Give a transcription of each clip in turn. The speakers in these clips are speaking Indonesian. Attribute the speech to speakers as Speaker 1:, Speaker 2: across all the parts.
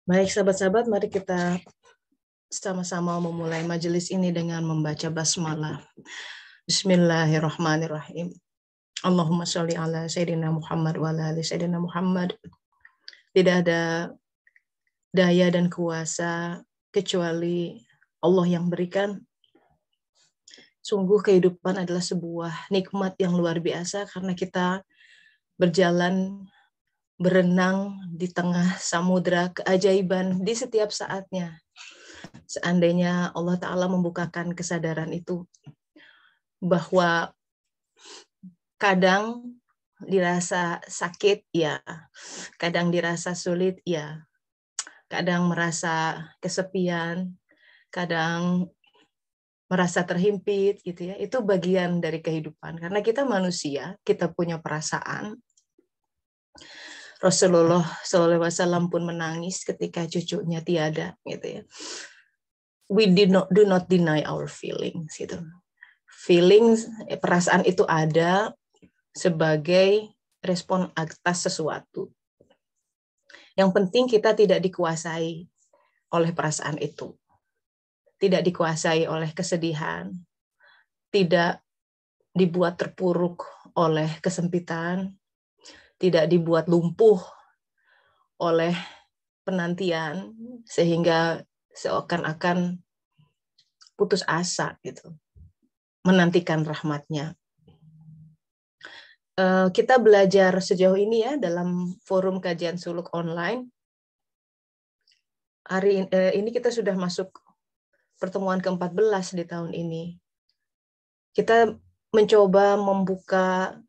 Speaker 1: Baik sahabat-sahabat, mari kita sama-sama memulai majelis ini dengan membaca basmalah. Bismillahirrahmanirrahim. Allahumma sholli ala Sayyidina Muhammad wa ala ali Sayyidina Muhammad. Tidak ada daya dan kuasa kecuali Allah yang berikan. Sungguh kehidupan adalah sebuah nikmat yang luar biasa karena kita berjalan berenang di tengah samudra keajaiban di setiap saatnya. Seandainya Allah Ta'ala membukakan kesadaran itu, bahwa kadang dirasa sakit, ya, kadang dirasa sulit, ya, kadang merasa kesepian, kadang merasa terhimpit, gitu ya. Itu bagian dari kehidupan. Karena kita manusia, kita punya perasaan. Rasulullah SAW pun menangis ketika cucunya tiada, gitu ya. We do not deny our feelings, gitu. Feelings, perasaan itu ada sebagai respon atas sesuatu. Yang penting kita tidak dikuasai oleh perasaan itu. Tidak dikuasai oleh kesedihan. Tidak dibuat terpuruk oleh kesempitan. Tidak dibuat lumpuh oleh penantian sehingga seakan-akan putus asa gitu. Menantikan rahmatnya. Kita belajar sejauh ini ya dalam forum kajian suluk online. Hari ini kita sudah masuk pertemuan ke-14 di tahun ini. Kita mencoba membuka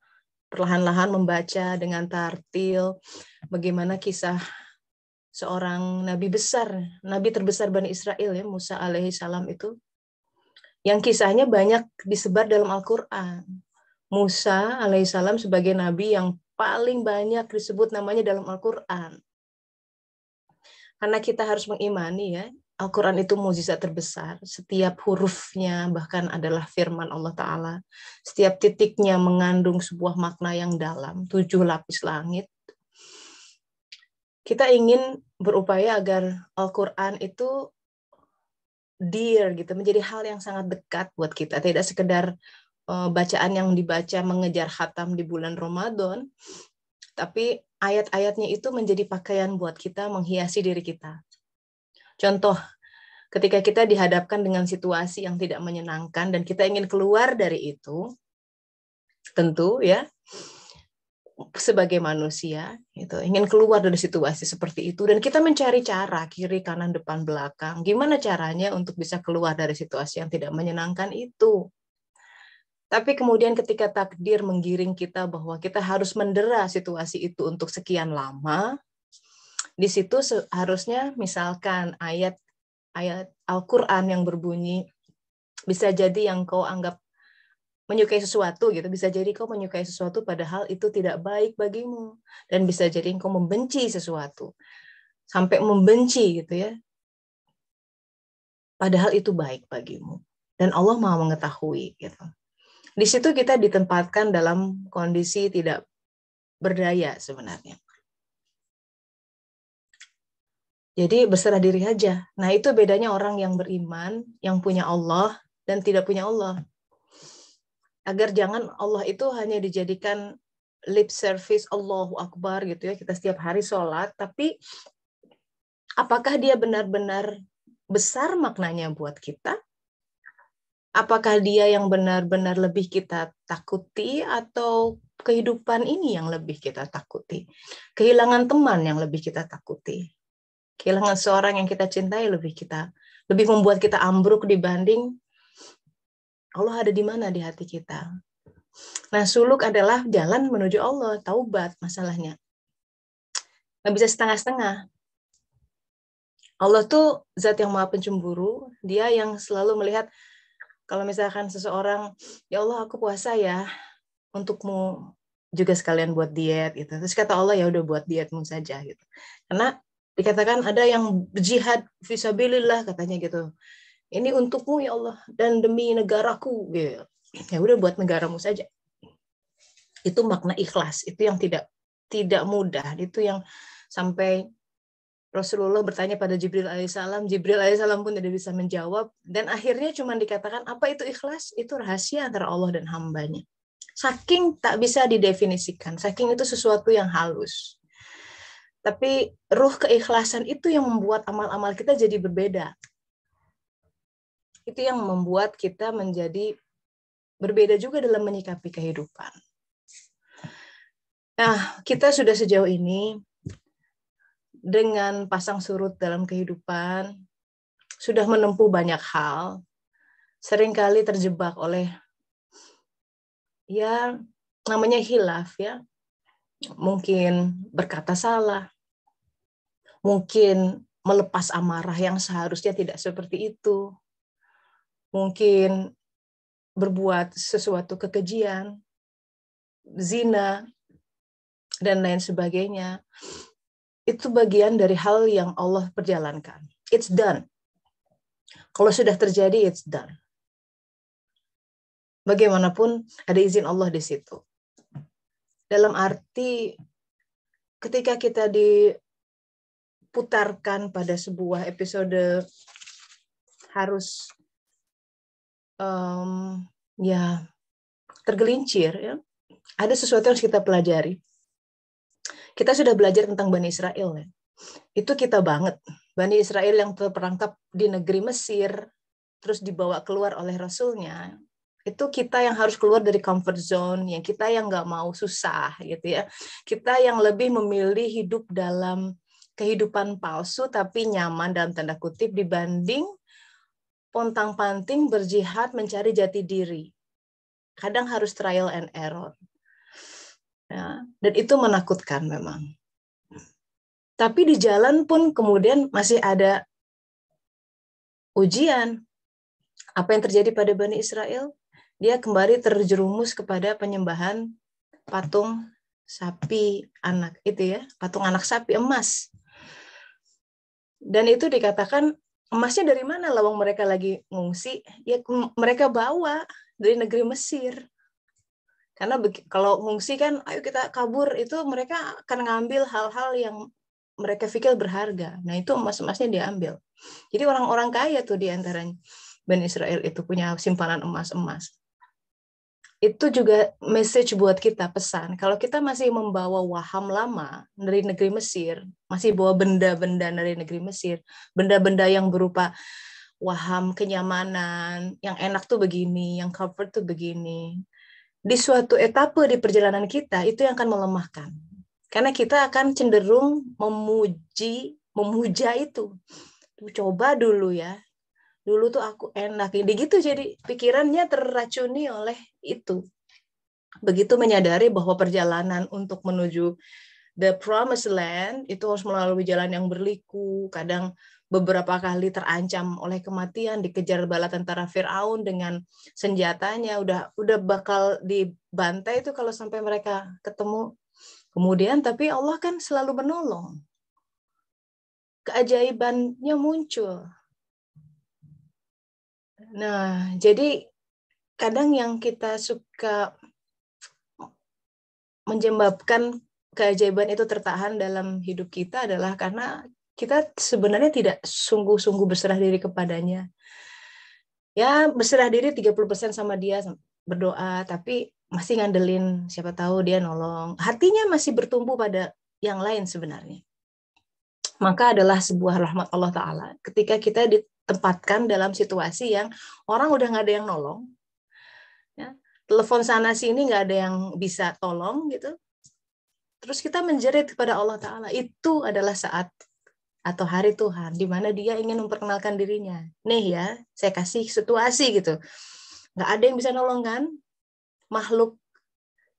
Speaker 1: perlahan-lahan membaca dengan tartil bagaimana kisah seorang nabi besar, nabi terbesar Bani Israel ya, Musa alaihi salam itu. Yang kisahnya banyak disebar dalam Al-Qur'an. Musa alaihissalam sebagai nabi yang paling banyak disebut namanya dalam Al-Quran. Karena kita harus mengimani ya, Al-Quran itu mukjizat terbesar. Setiap hurufnya bahkan adalah firman Allah Ta'ala. Setiap titiknya mengandung sebuah makna yang dalam, 7 lapis langit. Kita ingin berupaya agar Al-Quran itu dear gitu, menjadi hal yang sangat dekat buat kita. Tidak sekedar bacaan yang dibaca mengejar khatam di bulan Ramadan, tapi ayat-ayatnya itu menjadi pakaian buat kita menghiasi diri kita. Contoh, ketika kita dihadapkan dengan situasi yang tidak menyenangkan dan kita ingin keluar dari itu, tentu ya, sebagai manusia, itu ingin keluar dari situasi seperti itu dan kita mencari cara kiri, kanan, depan, belakang. Gimana caranya untuk bisa keluar dari situasi yang tidak menyenangkan itu? Tapi kemudian ketika takdir menggiring kita bahwa kita harus mendera situasi itu untuk sekian lama, di situ harusnya misalkan ayat Al-Quran yang berbunyi, bisa jadi yang kau anggap menyukai sesuatu gitu, bisa jadi kau menyukai sesuatu padahal itu tidak baik bagimu, dan bisa jadi kau membenci sesuatu sampai membenci gitu ya, padahal itu baik bagimu dan Allah Maha mengetahui gitu. Di situ kita ditempatkan dalam kondisi tidak berdaya sebenarnya. Jadi berserah diri aja. Nah itu bedanya orang yang beriman, yang punya Allah dan tidak punya Allah. Agar jangan Allah itu hanya dijadikan lip service Allahu Akbar gitu ya, kita setiap hari sholat, tapi apakah dia benar-benar besar maknanya buat kita? Apakah dia yang benar-benar lebih kita takuti atau kehidupan ini yang lebih kita takuti? Kehilangan teman yang lebih kita takuti? Kehilangan seorang yang kita cintai lebih membuat kita ambruk dibanding Allah ada di mana di hati kita? Nah, suluk adalah jalan menuju Allah, taubat masalahnya. Nggak bisa setengah-setengah. Allah tuh zat yang maha pencemburu, dia yang selalu melihat kalau misalkan seseorang, ya Allah aku puasa ya, untukmu juga sekalian buat diet gitu. Terus kata Allah ya udah buat dietmu saja gitu. Karena dikatakan ada yang berjihad fisabilillah katanya gitu. Ini untukmu ya Allah dan demi negaraku gitu. Ya udah buat negaramu saja. Itu makna ikhlas, itu yang tidak mudah, itu yang sampai Rasulullah bertanya pada Jibril alaihissalam, Jibril alaihissalam pun tidak bisa menjawab, dan akhirnya cuma dikatakan, apa itu ikhlas? Itu rahasia antara Allah dan hambanya. Saking tak bisa didefinisikan, saking itu sesuatu yang halus. Tapi ruh keikhlasan itu yang membuat amal-amal kita jadi berbeda. Itu yang membuat kita menjadi berbeda juga dalam menyikapi kehidupan. Nah, kita sudah sejauh ini dengan pasang surut dalam kehidupan, sudah menempuh banyak hal, seringkali terjebak oleh ya namanya khilaf ya, mungkin berkata salah, mungkin melepas amarah yang seharusnya tidak seperti itu, mungkin berbuat sesuatu kekejian, zina, dan lain sebagainya. Itu bagian dari hal yang Allah perjalankan. It's done. Kalau sudah terjadi, it's done. Bagaimanapun ada izin Allah di situ. Dalam arti ketika kita diputarkan pada sebuah episode harus ya tergelincir, ya, ada sesuatu yang harus kita pelajari. Kita sudah belajar tentang Bani Israel, ya. Itu kita banget. Bani Israel yang terperangkap di negeri Mesir, terus dibawa keluar oleh Rasulnya. Itu kita yang harus keluar dari comfort zone, yang kita yang nggak mau susah, gitu ya. Kita yang lebih memilih hidup dalam kehidupan palsu tapi nyaman dalam tanda kutip dibanding pontang-panting berjihad mencari jati diri. Kadang harus trial and error. Ya, dan itu menakutkan memang. Tapi di jalan pun kemudian masih ada ujian. Apa yang terjadi pada Bani Israel? Dia kembali terjerumus kepada penyembahan patung sapi anak itu ya, patung anak sapi emas. Dan itu dikatakan emasnya dari mana? Lawang mereka lagi ngungsi, ya mereka bawa dari negeri Mesir. Karena kalau ngungsi kan, ayo kita kabur, itu mereka akan ngambil hal-hal yang mereka pikir berharga. Nah itu emas-emasnya diambil. Jadi orang-orang kaya tuh di antaranya Bani Israel itu punya simpanan emas-emas. Itu juga message buat kita, pesan. Kalau kita masih membawa waham lama dari negeri Mesir, masih bawa benda-benda dari negeri Mesir, benda-benda yang berupa waham kenyamanan, yang enak tuh begini, yang comfort tuh begini. Di suatu etape di perjalanan kita, itu yang akan melemahkan. Karena kita akan cenderung memuja itu. Coba dulu ya. Dulu tuh aku enak. Gitu jadi pikirannya terracuni oleh itu. Begitu menyadari bahwa perjalanan untuk menuju the promised land itu harus melalui jalan yang berliku, kadang beberapa kali terancam oleh kematian, dikejar bala tentara Firaun dengan senjatanya, udah bakal dibantai itu kalau sampai mereka ketemu. Kemudian tapi Allah kan selalu menolong. Keajaibannya muncul. Nah, jadi kadang yang kita suka menyebabkan keajaiban itu tertahan dalam hidup kita adalah karena kita sebenarnya tidak sungguh-sungguh berserah diri kepadanya. Ya, berserah diri 30% sama dia, berdoa, tapi masih ngandelin siapa tahu dia nolong. Hatinya masih bertumbuh pada yang lain sebenarnya. Maka adalah sebuah rahmat Allah Ta'ala ketika kita ditempatkan dalam situasi yang orang udah nggak ada yang nolong. Ya, telepon sana sini nggak ada yang bisa tolong gitu. Terus kita menjerit kepada Allah Ta'ala. Itu adalah saat atau hari Tuhan di mana dia ingin memperkenalkan dirinya. Nih ya, saya kasih situasi gitu. Nggak ada yang bisa nolong kan? Makhluk,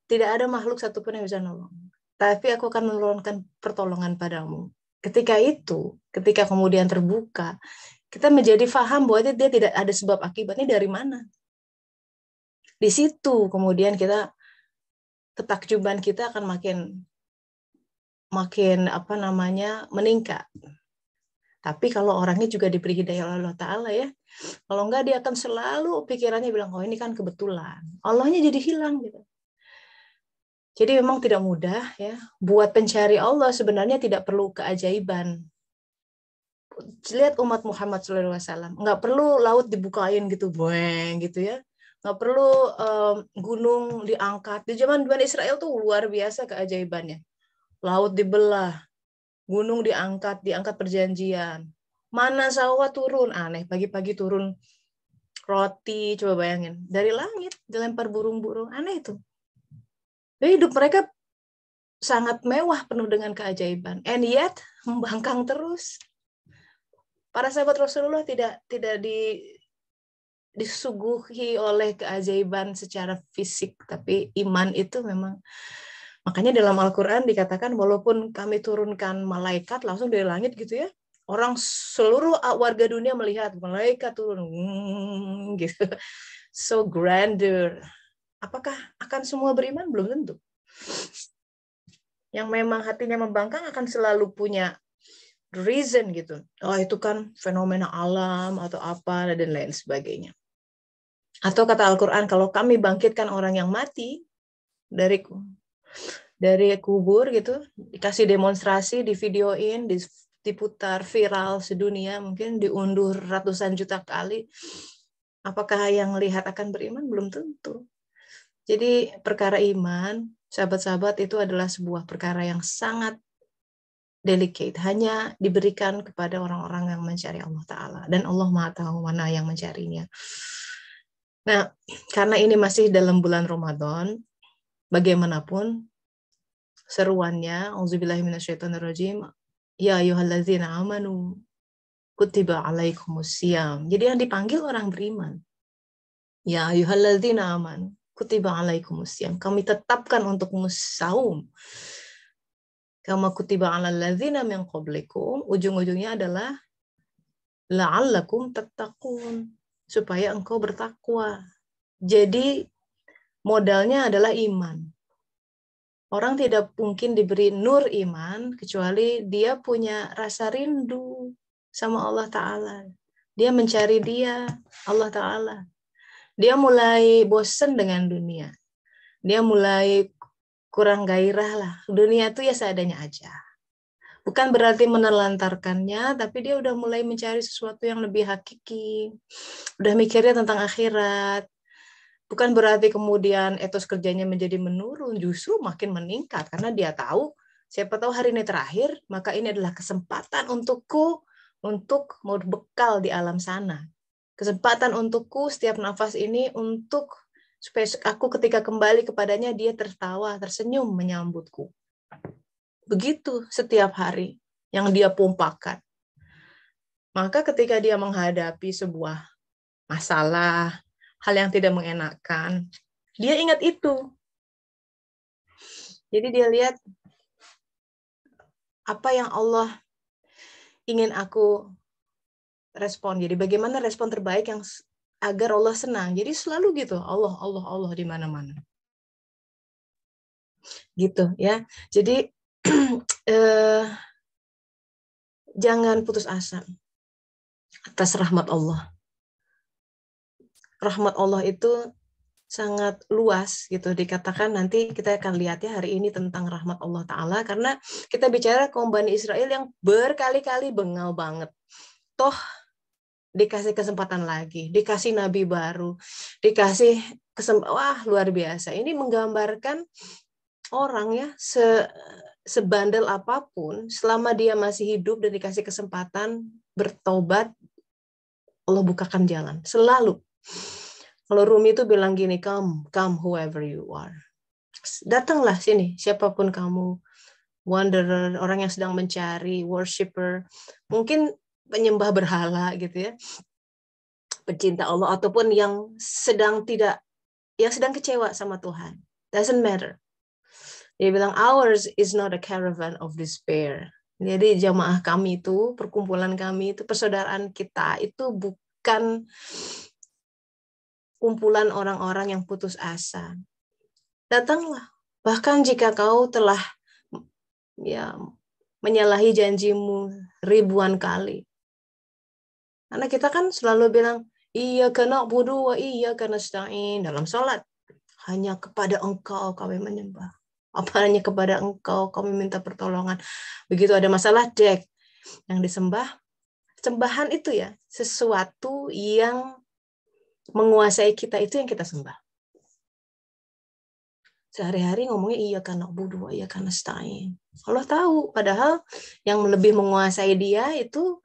Speaker 1: tidak ada makhluk satupun yang bisa nolong. Tapi aku akan menurunkan pertolongan padamu. Ketika itu, ketika kemudian terbuka, kita menjadi paham bahwa dia tidak ada sebab akibatnya dari mana. Di situ kemudian kita ketakjuban kita akan makin meningkat. Tapi kalau orangnya juga diberi hidayah oleh Allah Ta'ala ya, kalau enggak dia akan selalu pikirannya bilang, oh ini kan kebetulan. Allahnya jadi hilang gitu. Jadi memang tidak mudah ya. Buat pencari Allah sebenarnya tidak perlu keajaiban. lihat umat Muhammad SAW, nggak perlu laut dibukain gitu, boeng gitu ya, nggak perlu gunung diangkat. Di zaman Bani Israel tuh luar biasa keajaibannya. Laut dibelah, gunung diangkat perjanjian. Mana sawah turun, aneh, pagi-pagi turun roti, coba bayangin, dari langit dilempar burung-burung, aneh itu. Jadi hidup mereka sangat mewah, penuh dengan keajaiban, and yet membangkang terus. Para sahabat Rasulullah tidak disuguhi oleh keajaiban secara fisik, tapi iman itu memang, makanya dalam Al-Quran dikatakan walaupun kami turunkan malaikat langsung dari langit gitu ya, orang seluruh warga dunia melihat malaikat turun gitu, so grandeur. Apakah akan semua beriman? Belum tentu. Yang memang hatinya membangkang akan selalu punya reason gitu. Oh, itu kan fenomena alam atau apa dan lain sebagainya. Atau kata Al-Quran, kalau kami bangkitkan orang yang mati dari kubur gitu, dikasih demonstrasi, divideoin, diputar viral sedunia, mungkin diunduh ratusan juta kali, apakah yang lihat akan beriman? Belum tentu. Jadi perkara iman, sahabat-sahabat, itu adalah sebuah perkara yang sangat delicate, hanya diberikan kepada orang-orang yang mencari Allah Ta'ala, dan Allah Maha tahu mana yang mencarinya. Nah, karena ini masih dalam bulan Ramadan, bagaimanapun seruannya, auzubillahiminasyaitonirrajim, ya ayyuhallazina amanu kutiba alaikumusiyam. Jadi yang dipanggil orang beriman. Ya ayyuhallazina amanu kutiba alaikumusiyam. Kami tetapkan untukmu saum. Kama kutiba alal ladzina min qablikum, ujung-ujungnya adalah la'allakum tattaqun, supaya engkau bertakwa. Jadi modalnya adalah iman. Orang tidak mungkin diberi nur iman kecuali dia punya rasa rindu sama Allah Ta'ala. Dia mencari dia, Allah Ta'ala. Dia mulai bosen dengan dunia. Dia mulai kurang gairah lah. Dunia itu ya seadanya aja. Bukan berarti menelantarkannya, tapi dia udah mulai mencari sesuatu yang lebih hakiki. Udah mikirnya tentang akhirat. Bukan berarti kemudian etos kerjanya menjadi menurun, justru makin meningkat. Karena dia tahu, siapa tahu hari ini terakhir, maka ini adalah kesempatan untukku untuk mau bekal di alam sana. Kesempatan untukku setiap nafas ini untuk supaya aku ketika kembali kepadanya dia tertawa, tersenyum menyambutku. Begitu setiap hari yang dia pompakan. Maka ketika dia menghadapi sebuah masalah, hal yang tidak mengenakan, dia ingat itu. Jadi dia lihat apa yang Allah ingin aku respon. Jadi bagaimana respon terbaik yang agar Allah senang. Jadi selalu gitu, Allah, Allah, Allah di mana-mana. Gitu ya. Jadi jangan putus asa atas rahmat Allah. Rahmat Allah itu sangat luas gitu, dikatakan nanti kita akan lihat ya hari ini tentang rahmat Allah Ta'ala, karena kita bicara kaum Bani Israel yang berkali-kali bengal banget. Toh dikasih kesempatan lagi, dikasih nabi baru, dikasih wah luar biasa. Ini menggambarkan orang ya, sebandel apapun, selama dia masih hidup dan dikasih kesempatan bertobat, Allah bukakan jalan, selalu. Kalau Rumi itu bilang gini, come whoever you are. Datanglah sini, siapapun kamu, wanderer, orang yang sedang mencari, worshipper, mungkin penyembah berhala gitu ya, pecinta Allah, ataupun yang sedang kecewa sama Tuhan. Doesn't matter. Dia bilang, ours is not a caravan of despair. Jadi jamaah kami itu, perkumpulan kami itu, persaudaraan kita itu bukan kumpulan orang-orang yang putus asa. Datanglah. Bahkan jika kau telah menyalahi janjimu ribuan kali. Karena kita kan selalu bilang, iyyaka na'budu wa iyyaka nasta'in dalam sholat. Hanya kepada Engkau kami menyembah. Hanya kepada Engkau kami minta pertolongan. Begitu ada masalah, yang disembah sembahan itu ya, sesuatu yang menguasai kita, itu yang kita sembah. Sehari-hari ngomongnya iya karena budu, iya karena stain. Allah tahu, padahal yang lebih menguasai dia itu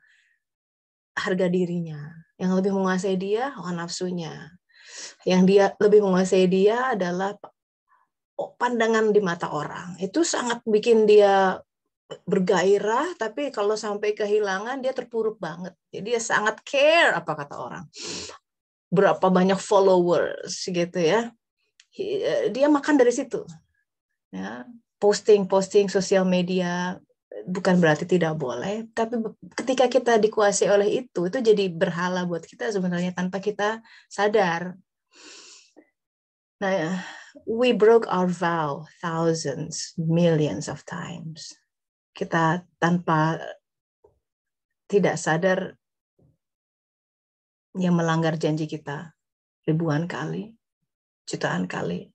Speaker 1: harga dirinya. Yang lebih menguasai dia hawa nafsunya. Yang dia lebih menguasai dia adalah pandangan di mata orang. Itu sangat bikin dia bergairah, tapi kalau sampai kehilangan dia terpuruk banget. Jadi dia sangat care apa kata orang. Berapa banyak followers gitu ya. Dia makan dari situ. Ya, posting sosial media bukan berarti tidak boleh, tapi ketika kita dikuasai oleh itu jadi berhala buat kita sebenarnya tanpa kita sadar. Nah, we broke our vow thousands, millions of times. Kita tanpa tidak sadar yang melanggar janji kita ribuan kali, jutaan kali.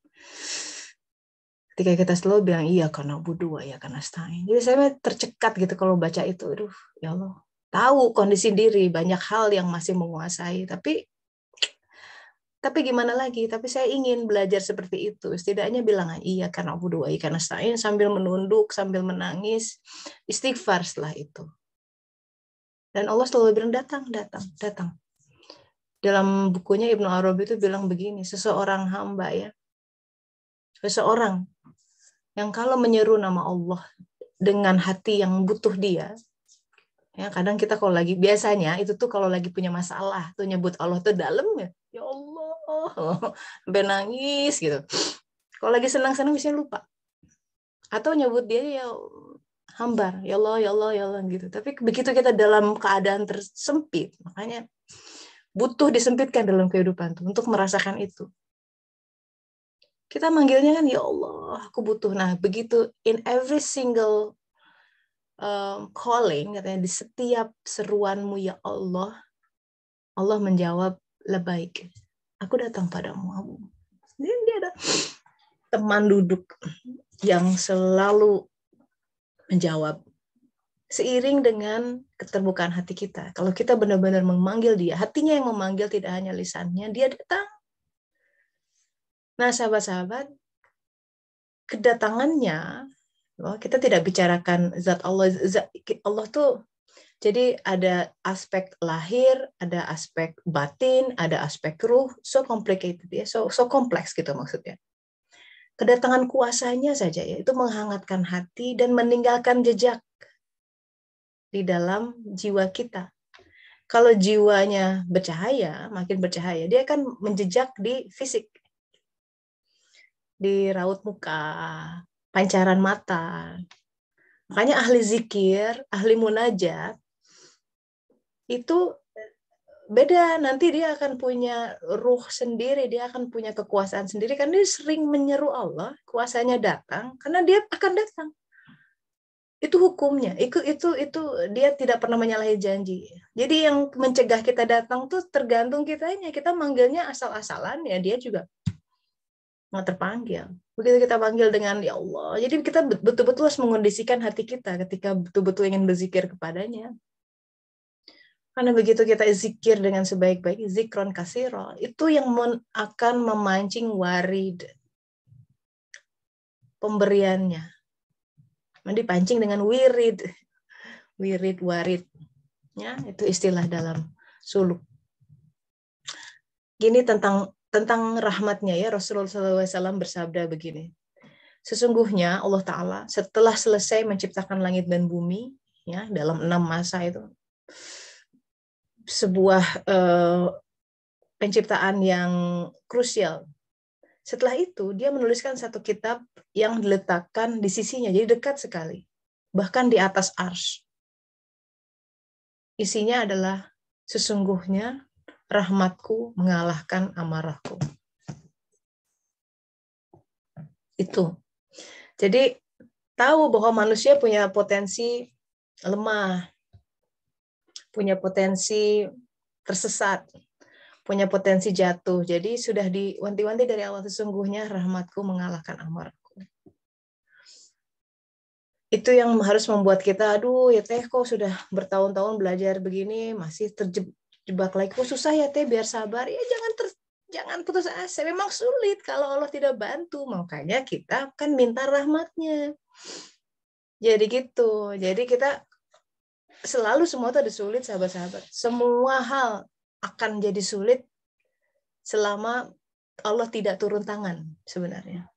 Speaker 1: Ketika kita selalu bilang iya karena budu, ya karena stain. Jadi saya tercekat gitu kalau baca itu. Aduh, ya Allah. Tahu kondisi diri, banyak hal yang masih menguasai, tapi gimana lagi? Tapi saya ingin belajar seperti itu. Setidaknya bilang iya karena budu, iya karena stain, sambil menunduk, sambil menangis, istighfar setelah itu. Dan Allah selalu bilang datang. Dalam bukunya Ibnu Arabi itu bilang begini, seseorang hamba ya, seseorang yang kalau menyeru nama Allah dengan hati yang butuh dia, ya kadang kita kalau lagi, biasanya itu tuh kalau lagi punya masalah tuh nyebut Allah tuh dalam ya Allah, sampai nangis gitu. Kalau lagi senang-senang biasanya lupa, atau nyebut dia ya hambar, ya Allah gitu. Tapi begitu kita dalam keadaan tersempit, makanya butuh disempitkan dalam kehidupan tuh untuk merasakan itu. Kita manggilnya kan ya Allah, aku butuh. Nah, begitu in every single calling, katanya di setiap seruanmu ya Allah, Allah menjawab lebaik. Aku datang padamu. Dia ada teman duduk yang selalu menjawab seiring dengan keterbukaan hati kita. Kalau kita benar-benar memanggil dia, hatinya yang memanggil, tidak hanya lisannya, dia datang. Nah, sahabat-sahabat, kedatangannya, kita tidak bicarakan zat Allah. Allah tuh, jadi ada aspek lahir, ada aspek batin, ada aspek ruh, so complicated ya, so kompleks gitu maksudnya. Kedatangan kuasanya saja ya, itu menghangatkan hati dan meninggalkan jejak di dalam jiwa kita. Kalau jiwanya bercahaya, makin bercahaya, dia akan menjejak di fisik. Di raut muka, pancaran mata. Makanya ahli zikir, ahli munajat, itu beda. Nanti dia akan punya ruh sendiri, dia akan punya kekuasaan sendiri. Karena dia sering menyeru Allah, kuasanya datang, karena dia akan datang. Itu hukumnya. Itu dia tidak pernah menyalahi janji. Jadi yang mencegah kita datang tuh tergantung kitanya. Kita manggilnya asal-asalan, ya dia juga nggak terpanggil. Begitu kita panggil dengan ya Allah, jadi kita betul-betul harus mengondisikan hati kita ketika betul-betul ingin berzikir kepadanya. Karena begitu kita zikir dengan sebaik-baik, zikron kasiro, itu yang akan memancing warid, pemberiannya. Dipancing dengan wirid, warid. Ya, itu istilah dalam suluk. Gini tentang rahmatnya ya, Rasulullah SAW bersabda begini. Sesungguhnya Allah Ta'ala setelah selesai menciptakan langit dan bumi, ya dalam 6 masa itu, sebuah penciptaan yang krusial. Setelah itu, dia menuliskan satu kitab yang diletakkan di sisinya, jadi dekat sekali, bahkan di atas arsy. Isinya adalah, sesungguhnya rahmatku mengalahkan amarahku. Itu. Jadi, tahu bahwa manusia punya potensi lemah, punya potensi tersesat, punya potensi jatuh. Jadi sudah diwanti-wanti dari awal, sesungguhnya rahmatku mengalahkan amarahku. Itu yang harus membuat kita, aduh ya teh kok sudah bertahun-tahun belajar begini masih terjebak lagi, kok susah ya teh, biar sabar. Ya jangan putus asa. Memang sulit kalau Allah tidak bantu, makanya kita kan minta rahmatnya. Jadi gitu. Jadi kita selalu semua itu ada sulit, sahabat-sahabat. Semua hal akan jadi sulit selama Allah tidak turun tangan sebenarnya.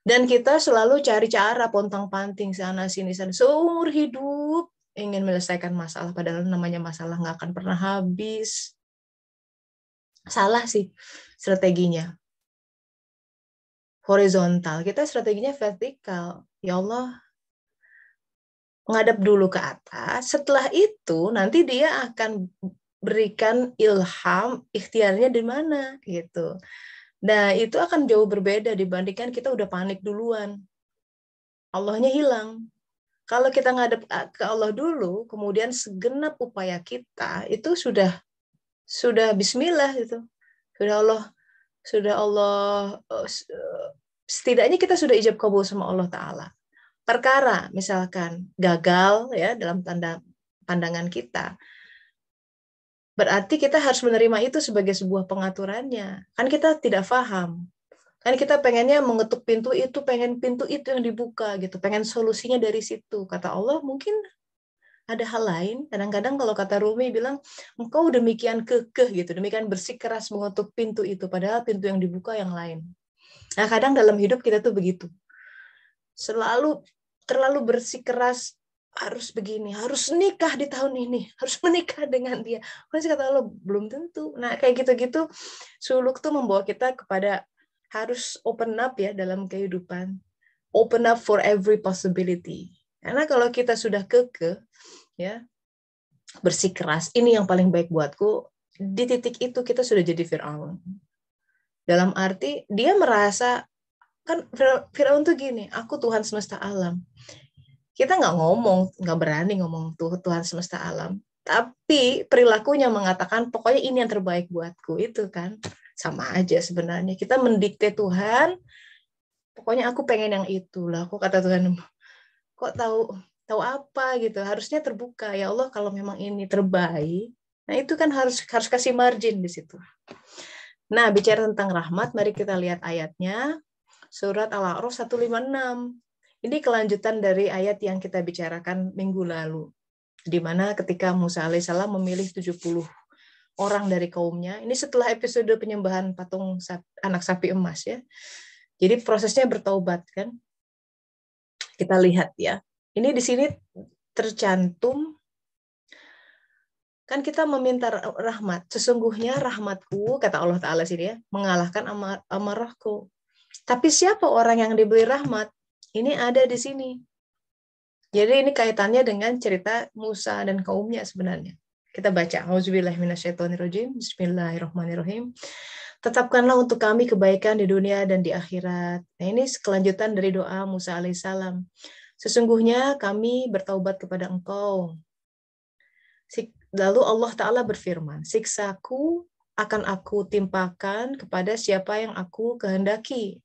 Speaker 1: Dan kita selalu cari cara pontang-panting sana sini sana seumur hidup ingin menyelesaikan masalah, padahal namanya masalah nggak akan pernah habis. Salah sih strateginya. Horizontal, kita strateginya vertikal. Ya Allah, ngadap dulu ke atas, setelah itu nanti dia akan berikan ilham, ikhtiarnya di mana gitu. Nah, itu akan jauh berbeda dibandingkan kita udah panik duluan. Allahnya hilang. Kalau kita ngadep ke Allah dulu, kemudian segenap upaya kita itu sudah Bismillah gitu. Sudah Allah setidaknya kita sudah ijab kabul sama Allah Taala. Perkara misalkan gagal ya dalam pandangan kita, berarti kita harus menerima itu sebagai sebuah pengaturannya. Kan kita tidak paham. Kan kita pengennya mengetuk pintu itu, pengen pintu itu yang dibuka gitu, pengen solusinya dari situ. Kata Allah mungkin ada hal lain. Kadang-kadang kalau kata Rumi bilang, engkau demikian kekeh gitu, demikian bersikeras mengetuk pintu itu, padahal pintu yang dibuka yang lain. Nah, kadang dalam hidup kita tuh begitu. Selalu terlalu bersikeras, harus begini, harus nikah di tahun ini, harus menikah dengan dia. Masih kata Allah, belum tentu. Nah, kayak gitu-gitu, suluk tuh membawa kita kepada harus open up ya dalam kehidupan. Open up for every possibility. Karena kalau kita sudah kekeh, ya bersikeras, ini yang paling baik buatku, di titik itu kita sudah jadi Fir'aun. Dalam arti dia merasa, kan Fir'aun tuh gini, aku Tuhan semesta alam. Kita nggak berani ngomong Tuhan semesta alam, tapi perilakunya mengatakan pokoknya ini yang terbaik buatku. Itu kan sama aja sebenarnya, kita mendikte Tuhan, pokoknya aku pengen yang itu lah. Aku kata Tuhan, kok tahu apa gitu, harusnya terbuka ya Allah, kalau memang ini terbaik, nah itu kan harus kasih margin di situ. Nah, bicara tentang rahmat, mari kita lihat ayatnya, surat Al-A'raf 156. Ini kelanjutan dari ayat yang kita bicarakan minggu lalu, di mana ketika Musa alaihissalam memilih 70 orang dari kaumnya. Ini setelah episode penyembahan patung anak sapi emas ya. Jadi prosesnya bertaubat kan. Kita lihat ya. Ini di sini tercantum, kan kita meminta rahmat. Sesungguhnya rahmatku, kata Allah Ta'ala sini ya, mengalahkan amarahku. Tapi siapa orang yang diberi rahmat? Ini ada di sini. Jadi ini kaitannya dengan cerita Musa dan kaumnya sebenarnya. Kita baca. Auzubillahiminasyaitonirrajim. Bismillahirrahmanirrahim. Tetapkanlah untuk kami kebaikan di dunia dan di akhirat. Nah, ini kelanjutan dari doa Musa alaihissalam. Sesungguhnya kami bertaubat kepada Engkau. Lalu Allah Ta'ala berfirman, siksaku akan aku timpakan kepada siapa yang aku kehendaki.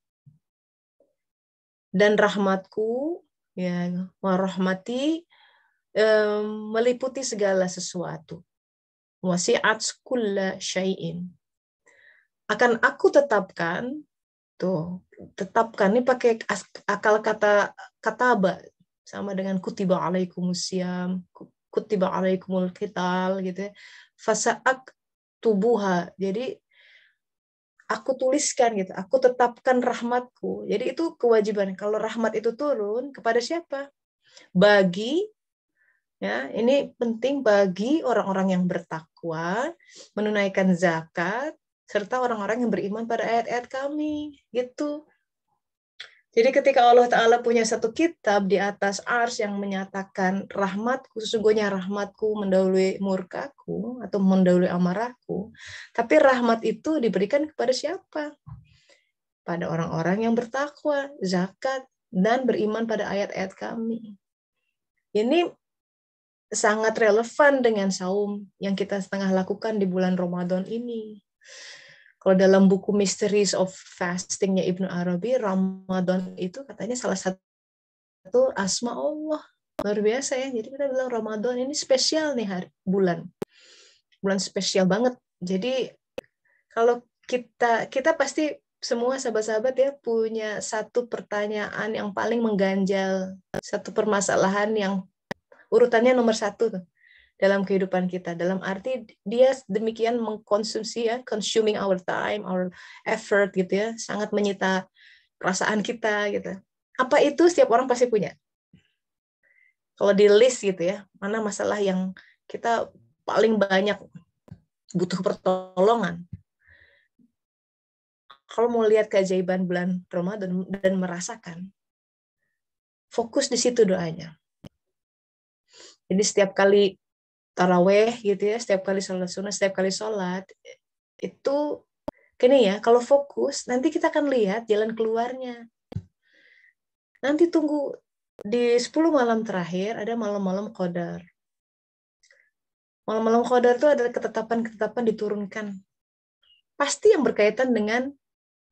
Speaker 1: Dan rahmatku, ya, warahmati, meliputi segala sesuatu. Wasi'at kulla syai'in. Akan aku tetapkan, tetapkan, ini pakai akal kata kataba, sama dengan kutiba alaikumusiyam, kutiba alaikumul qital gitu ya. Fasa'ak tubuha. Jadi aku tuliskan gitu, aku tetapkan rahmatku. Jadi itu kewajiban. Kalau rahmat itu turun kepada siapa? Bagi, ya, ini penting bagi orang-orang yang bertakwa, menunaikan zakat, serta orang-orang yang beriman pada ayat-ayat kami, gitu. Jadi ketika Allah Ta'ala punya satu kitab di atas ars yang menyatakan rahmatku, sesungguhnya rahmatku mendahului murkaku atau mendahului amarahku, tapi rahmat itu diberikan kepada siapa? Pada orang-orang yang bertakwa, zakat, dan beriman pada ayat-ayat kami. Ini sangat relevan dengan saum yang kita setengah lakukan di bulan Ramadan ini. Kalau dalam buku Mysteries of Fasting-nya Ibnu Arabi, Ramadan itu katanya salah satu satu asma Allah. Luar biasa ya. Jadi kita bilang Ramadan ini spesial nih bulan spesial banget. Jadi kalau kita pasti semua sahabat-sahabat ya punya satu pertanyaan yang paling mengganjal, satu permasalahan yang urutannya nomor satu tuh dalam kehidupan kita. Dalam arti dia demikian mengkonsumsi ya, consuming our time, our effort gitu ya, sangat menyita perasaan kita gitu. Apa itu setiap orang pasti punya. Kalau di list gitu ya, mana masalah yang kita paling banyak butuh pertolongan. Kalau mau lihat keajaiban bulan Ramadan dan merasakan, fokus di situ doanya. Jadi setiap kali taraweh gitu ya, setiap kali sholat sunnah, setiap kali sholat, itu gini ya, kalau fokus, nanti kita akan lihat jalan keluarnya. Nanti tunggu, di 10 malam terakhir, ada malam-malam qadar. Malam-malam qadar itu ada ketetapan-ketetapan diturunkan. Pasti yang berkaitan dengan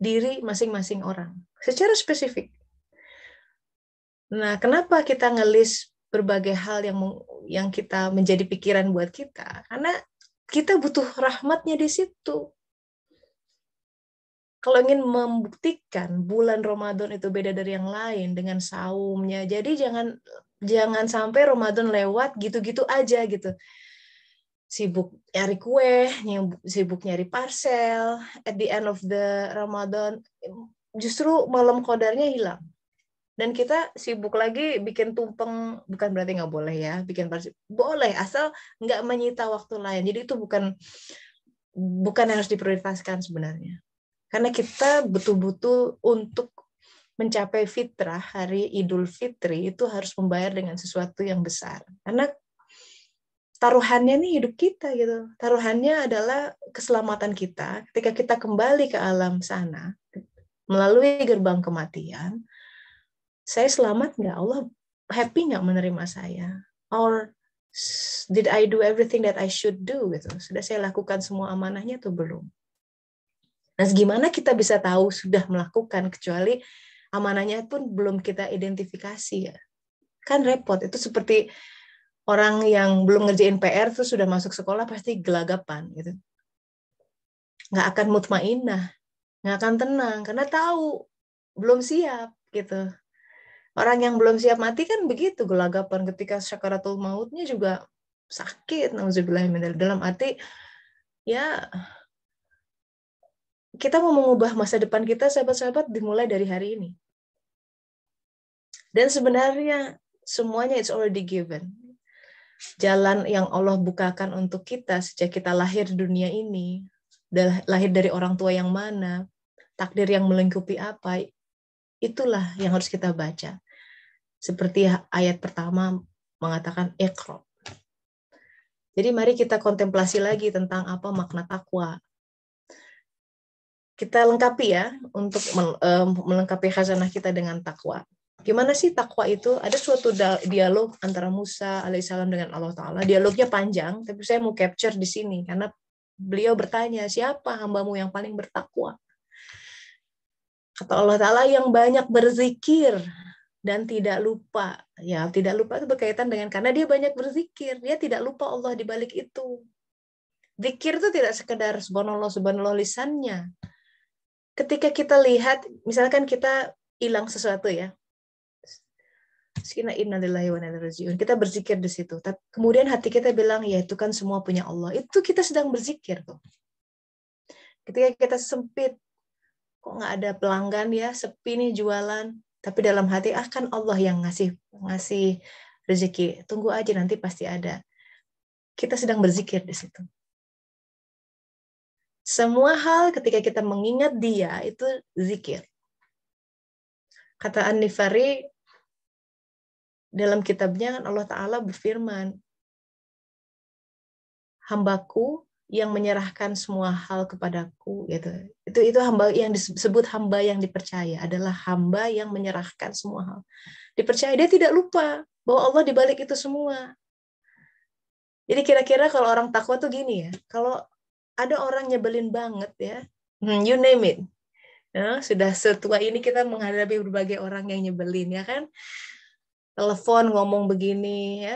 Speaker 1: diri masing-masing orang. Secara spesifik. Nah, kenapa kita ngelis berbagai hal yang kita menjadi pikiran buat kita? Karena kita butuh rahmatnya di situ. Kalau ingin membuktikan bulan Ramadan itu beda dari yang lain dengan saumnya, jadi jangan sampai Ramadan lewat gitu-gitu aja gitu. Sibuk nyari kue, sibuk nyari parcel, at the end of the Ramadan justru malam qadarnya hilang. Dan kita sibuk lagi bikin tumpeng, bukan berarti nggak boleh ya, bikin parcel boleh asal nggak menyita waktu lain. Jadi itu bukan yang harus diprioritaskan sebenarnya. Karena kita betul-betul untuk mencapai fitrah hari Idul Fitri itu harus membayar dengan sesuatu yang besar. Karena taruhannya nih hidup kita gitu. Taruhannya adalah keselamatan kita ketika kita kembali ke alam sana melalui gerbang kematian. Saya selamat nggak? Allah happy nggak menerima saya? Or did I do everything that I should do? Gitu. Sudah saya lakukan semua amanahnya atau belum? Nah, gimana kita bisa tahu sudah melakukan kecuali amanahnya pun belum kita identifikasi ya. Kan repot. Itu seperti orang yang belum ngerjain PR terus sudah masuk sekolah pasti gelagapan gitu. Nggak akan mutmainah, nggak akan tenang karena tahu belum siap gitu. Orang yang belum siap mati kan begitu gelagapan ketika syakaratul mautnya juga sakit. Nauzubillah dalam arti ya kita mau mengubah masa depan kita, sahabat-sahabat, dimulai dari hari ini. Dan sebenarnya semuanya it's already given. Jalan yang Allah bukakan untuk kita sejak kita lahir di dunia ini, lahir dari orang tua yang mana, takdir yang melingkupi apa, itulah yang harus kita baca. Seperti ayat pertama mengatakan Iqra. Jadi mari kita kontemplasi lagi tentang apa makna takwa. Kita lengkapi ya untuk melengkapi khazanah kita dengan takwa. Gimana sih takwa itu? Ada suatu dialog antara Musa alaihissalam dengan Allah Ta'ala. Dialognya panjang, tapi saya mau capture di sini karena beliau bertanya, siapa hambamu yang paling bertakwa? Kata Allah Ta'ala, yang banyak berzikir dan tidak lupa. Ya, tidak lupa itu berkaitan dengan karena dia banyak berzikir, dia tidak lupa Allah di balik itu. Zikir itu tidak sekedar subhanallah lisannya. Ketika kita lihat, misalkan kita hilang sesuatu ya, kita berzikir di situ. Kemudian hati kita bilang, ya itu kan semua punya Allah. Itu kita sedang berzikir tuh. Ketika kita sempit, kok nggak ada pelanggan ya, sepi nih jualan. Tapi dalam hati, kan Allah yang ngasih rezeki. Tunggu aja nanti pasti ada. Kita sedang berzikir di situ. Semua hal ketika kita mengingat dia itu zikir. Kata An-Nifari dalam kitabnya Allah Ta'ala berfirman, hambaku yang menyerahkan semua hal kepadaku gitu. Itu hamba yang disebut hamba yang dipercaya, adalah hamba yang menyerahkan semua hal. Dipercaya, dia tidak lupa bahwa Allah di balik itu semua. Jadi kira-kira kalau orang takwa tuh gini ya, kalau ada orang nyebelin banget ya, you name it. Ya, sudah setua ini kita menghadapi berbagai orang yang nyebelin ya kan. telepon ngomong begini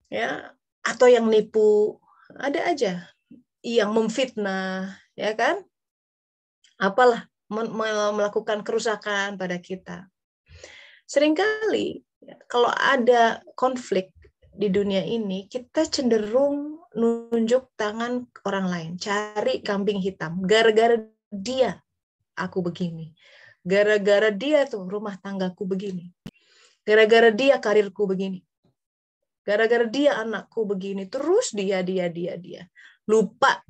Speaker 1: ya, atau yang nipu, ada aja yang memfitnah, ya kan? Apalah melakukan kerusakan pada kita. Seringkali kalau ada konflik di dunia ini, kita cenderung nunjuk tangan orang lain, cari kambing hitam. Gara-gara dia aku begini. Gara-gara dia tuh rumah tanggaku begini. Gara-gara dia karirku begini. Gara-gara dia anakku begini. Terus dia. Lupa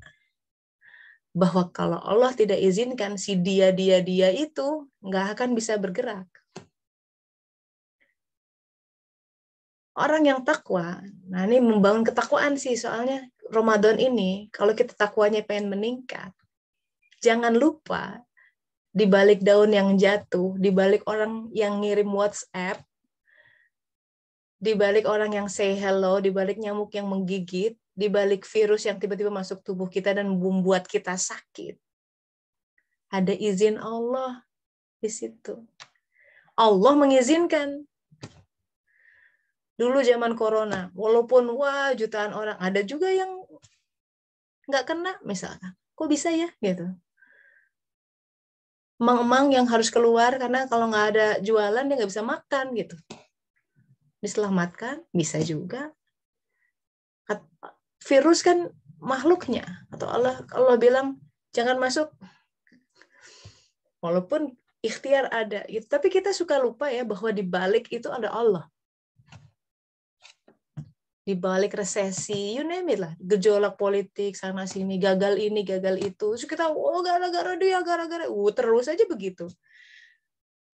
Speaker 1: bahwa kalau Allah tidak izinkan si dia itu nggak akan bisa bergerak. Orang yang takwa, nah ini membangun ketakwaan sih, soalnya Ramadan ini kalau kita takwanya pengen meningkat, jangan lupa di balik daun yang jatuh, di balik orang yang ngirim WhatsApp, di balik orang yang say hello, di balik nyamuk yang menggigit, di balik virus yang tiba-tiba masuk tubuh kita dan membuat kita sakit, ada izin Allah di situ. Allah mengizinkan. Dulu zaman corona, walaupun wah jutaan orang, ada juga yang nggak kena misalkan. Kok bisa ya gitu? Emang-emang yang harus keluar karena kalau nggak ada jualan dia nggak bisa makan gitu. Diselamatkan, bisa juga. Virus kan makhluknya, atau Allah bilang jangan masuk. Walaupun ikhtiar ada, gitu. Tapi kita suka lupa ya bahwa di balik itu ada Allah. Di balik resesi, you name it lah, gejolak politik sana sini, gagal ini, gagal itu, terus kita gara-gara dia, terus aja begitu.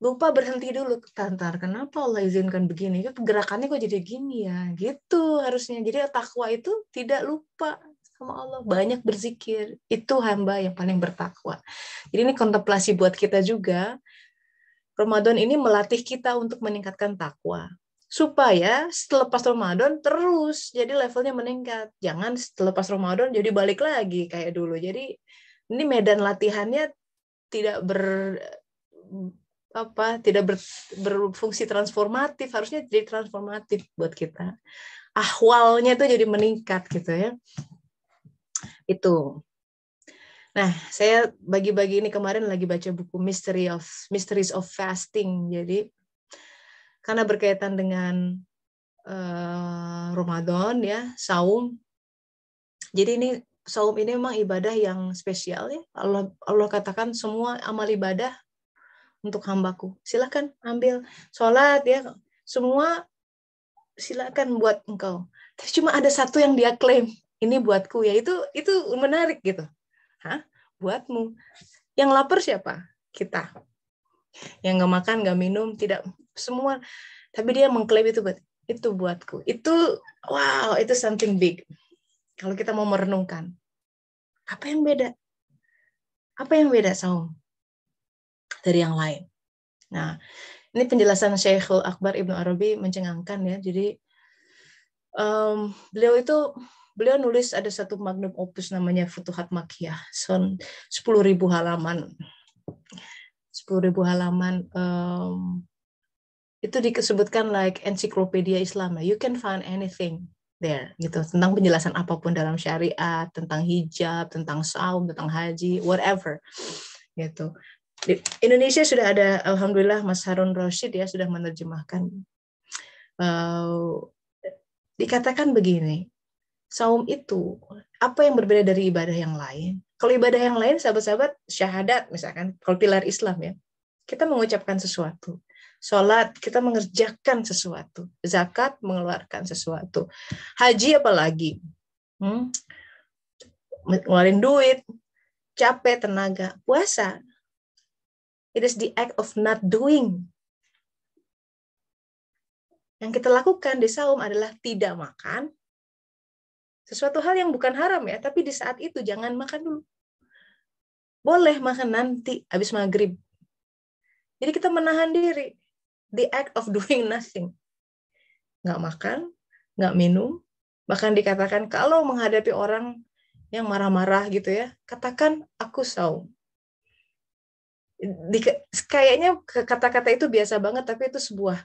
Speaker 1: Lupa berhenti dulu, tantar, kenapa Allah izinkan begini? Gerakannya kok jadi gini ya? Gitu harusnya. Jadi takwa itu tidak lupa sama Allah, banyak berzikir. Itu hamba yang paling bertakwa. Jadi ini kontemplasi buat kita juga. Ramadan ini melatih kita untuk meningkatkan takwa. Supaya selepas Ramadan terus jadi levelnya meningkat. Jangan selepas Ramadan jadi balik lagi kayak dulu. Jadi ini medan latihannya tidak berfungsi transformatif, harusnya jadi transformatif buat kita. Ahwalnya itu jadi meningkat gitu ya. Itu. Nah, saya bagi-bagi ini kemarin lagi baca buku Mysteries of Fasting. Jadi karena berkaitan dengan Ramadan ya, saum. Jadi ini saum ini memang ibadah yang spesial ya. Allah katakan semua amal ibadah untuk hambaku. Silakan ambil sholat ya, semua silakan buat engkau. Tapi cuma ada satu yang dia klaim, ini buatku ya. Itu menarik gitu. Hah? Buatmu. Yang lapar siapa? Kita. Yang nggak makan, nggak minum, tidak semua. Tapi dia mengklaim itu buatku. Itu wow, itu something big. Kalau kita mau merenungkan, apa yang beda? Apa yang beda saum dari yang lain? Nah, ini penjelasan Syekhul Akbar Ibnu Arabi mencengangkan ya. Jadi beliau nulis ada satu magnum opus namanya Futuhat Makkiyah, 10.000 halaman. 10.000 halaman. Itu disebutkan like ensiklopedia Islam. You can find anything there gitu, tentang penjelasan apapun dalam syariat, tentang hijab, tentang saum, tentang haji, whatever gitu. Di Indonesia sudah ada, alhamdulillah, Mas Harun Rashid ya sudah menerjemahkan. Dikatakan begini, saum itu apa yang berbeda dari ibadah yang lain? Kalau ibadah yang lain, sahabat-sahabat, syahadat misalkan, kalau pilar Islam ya, kita mengucapkan sesuatu. Sholat, kita mengerjakan sesuatu. Zakat, mengeluarkan sesuatu. Haji apalagi? Ngeluarin duit, capek, tenaga. Puasa, it is the act of not doing. Yang kita lakukan di saum adalah tidak makan. Sesuatu hal yang bukan haram ya, tapi di saat itu jangan makan dulu. Boleh makan nanti, habis maghrib. Jadi kita menahan diri. The act of doing nothing. Nggak makan, nggak minum. Bahkan dikatakan kalau menghadapi orang yang marah-marah gitu ya, katakan aku saum. Kayaknya kata-kata itu biasa banget, tapi itu sebuah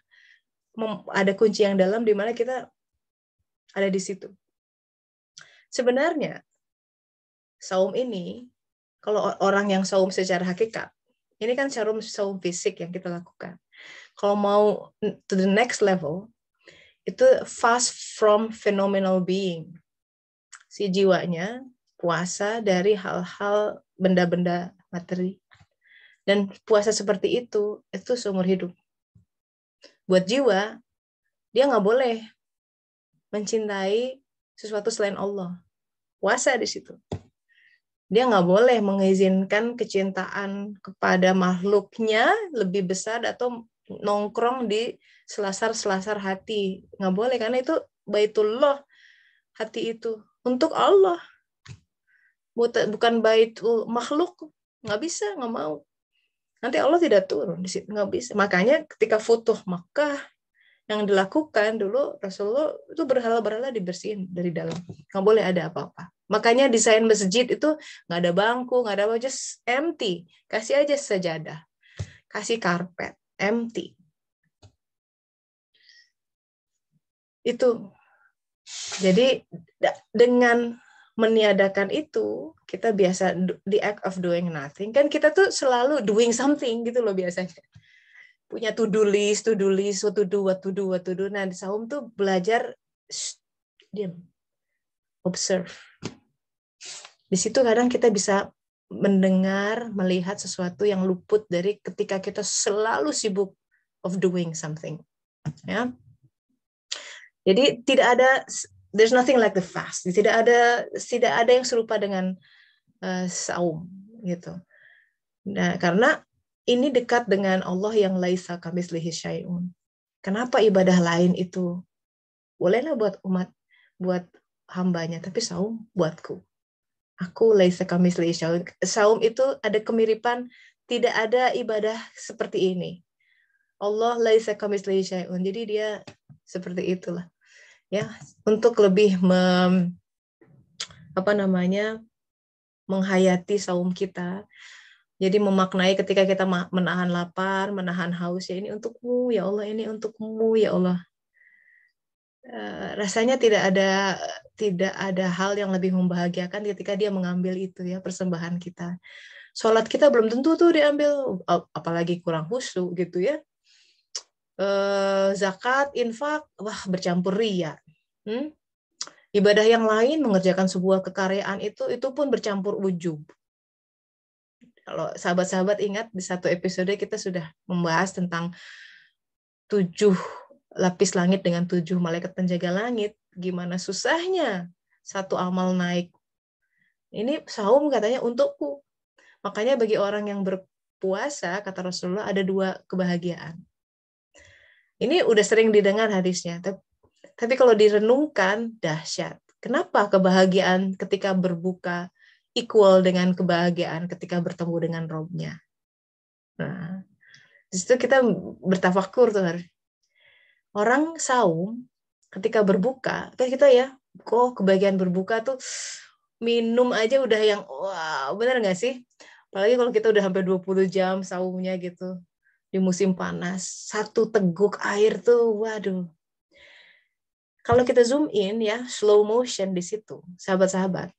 Speaker 1: ada kunci yang dalam di mana kita ada di situ. Sebenarnya saum ini, kalau orang yang saum secara hakikat, ini kan saum fisik yang kita lakukan. Kalau mau to the next level, itu fast from phenomenal being. Si jiwanya puasa dari hal-hal benda-benda materi. Dan puasa seperti itu seumur hidup. Buat jiwa, dia nggak boleh mencintai sesuatu selain Allah. Puasa di situ. Dia nggak boleh mengizinkan kecintaan kepada makhluknya lebih besar atau nongkrong di selasar-selasar hati. Nggak boleh, karena itu baitullah, hati itu untuk Allah. Bukan baitul makhluk. Nggak bisa, nggak mau. Nanti Allah tidak turun di situ, nggak bisa. Makanya ketika Futuh Makkah yang dilakukan dulu, Rasulullah itu berhala-berhala dibersihin dari dalam. Nggak boleh ada apa-apa. Makanya desain masjid itu nggak ada bangku, nggak ada apa, just empty. Kasih aja sajadah, kasih karpet, empty. Itu. Jadi dengan meniadakan itu, kita biasa the act of doing nothing. Kan kita tuh selalu doing something gitu loh biasanya. Punya to-do list, what to do. Nah, di saum tuh belajar diam. Observe. Di situ kadang kita bisa mendengar, melihat sesuatu yang luput dari ketika kita selalu sibuk of doing something. Ya. Jadi tidak ada, there's nothing like the fast. Tidak ada yang serupa dengan saum gitu. Nah, karena ini dekat dengan Allah yang laisa kamitslihi syai'un. Kenapa ibadah lain itu bolehlah buat umat, buat hambanya, tapi saum buatku. Aku laisa kamitslihi syai'un. Saum itu ada kemiripan, tidak ada ibadah seperti ini. Allah laisa kamitslihi syai'un. Jadi dia seperti itulah. Ya, untuk lebih menghayati saum kita. Jadi memaknai ketika kita menahan lapar, menahan haus, ya ini untukmu ya Allah, ini untukmu ya Allah. Rasanya tidak ada hal yang lebih membahagiakan ketika dia mengambil itu ya, persembahan kita. Sholat kita belum tentu tuh diambil, apalagi kurang khusyuk gitu ya. Zakat, infak, wah bercampur ria. Ibadah yang lain, mengerjakan sebuah kekaryaan itu pun bercampur ujub. Kalau sahabat-sahabat ingat di satu episode kita sudah membahas tentang 7 lapis langit dengan 7 malaikat penjaga langit. Gimana susahnya satu amal naik. Ini saum katanya untukku. Makanya bagi orang yang berpuasa, kata Rasulullah, ada 2 kebahagiaan. Ini udah sering didengar hadisnya. Tapi kalau direnungkan, dahsyat. Kenapa kebahagiaan ketika berbuka equal dengan kebahagiaan ketika bertemu dengan Robnya? Nah, di situ kita bertafakur tuh. Orang saum ketika berbuka, kan kita ya, kok kebahagiaan berbuka tuh minum aja udah yang wah, bener nggak sih? Apalagi kalau kita udah hampir 20 jam saumnya gitu di musim panas, 1 teguk air tuh, waduh. Kalau kita zoom in ya, slow motion di situ, sahabat-sahabat.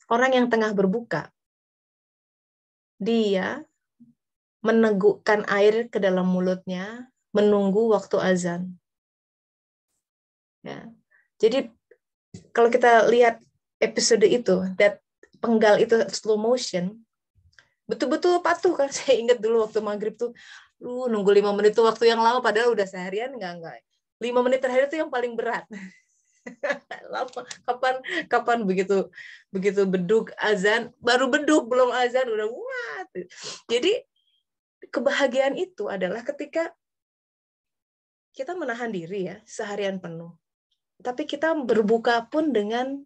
Speaker 1: Orang yang tengah berbuka, dia menegukkan air ke dalam mulutnya, menunggu waktu azan. Ya. Jadi kalau kita lihat episode itu, penggal itu slow motion, betul-betul patuh kan. Saya ingat dulu waktu maghrib tuh, nunggu 5 menit tuh waktu yang lama, padahal udah seharian enggak. 5 menit terakhir itu yang paling berat. kapan begitu beduk azan, baru beduk belum azan udah wah. Jadi kebahagiaan itu adalah ketika kita menahan diri ya seharian penuh, tapi kita berbuka pun dengan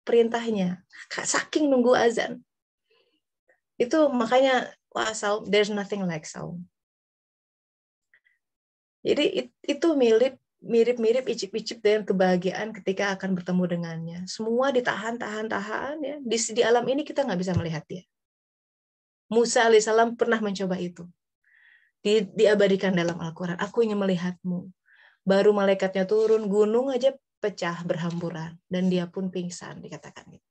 Speaker 1: perintahnya, saking nunggu azan. Itu makanya wah, saum, there's nothing like saum. Jadi itu mirip icip-icip dengan kebahagiaan ketika akan bertemu dengannya. Semua ditahan ya. Di alam ini kita nggak bisa melihat dia. Musa alaihissalam pernah mencoba itu. diabadikan dalam Al-Quran. Aku ingin melihatmu. Baru malaikatnya turun, gunung aja pecah berhamburan. Dan dia pun pingsan, dikatakan gitu.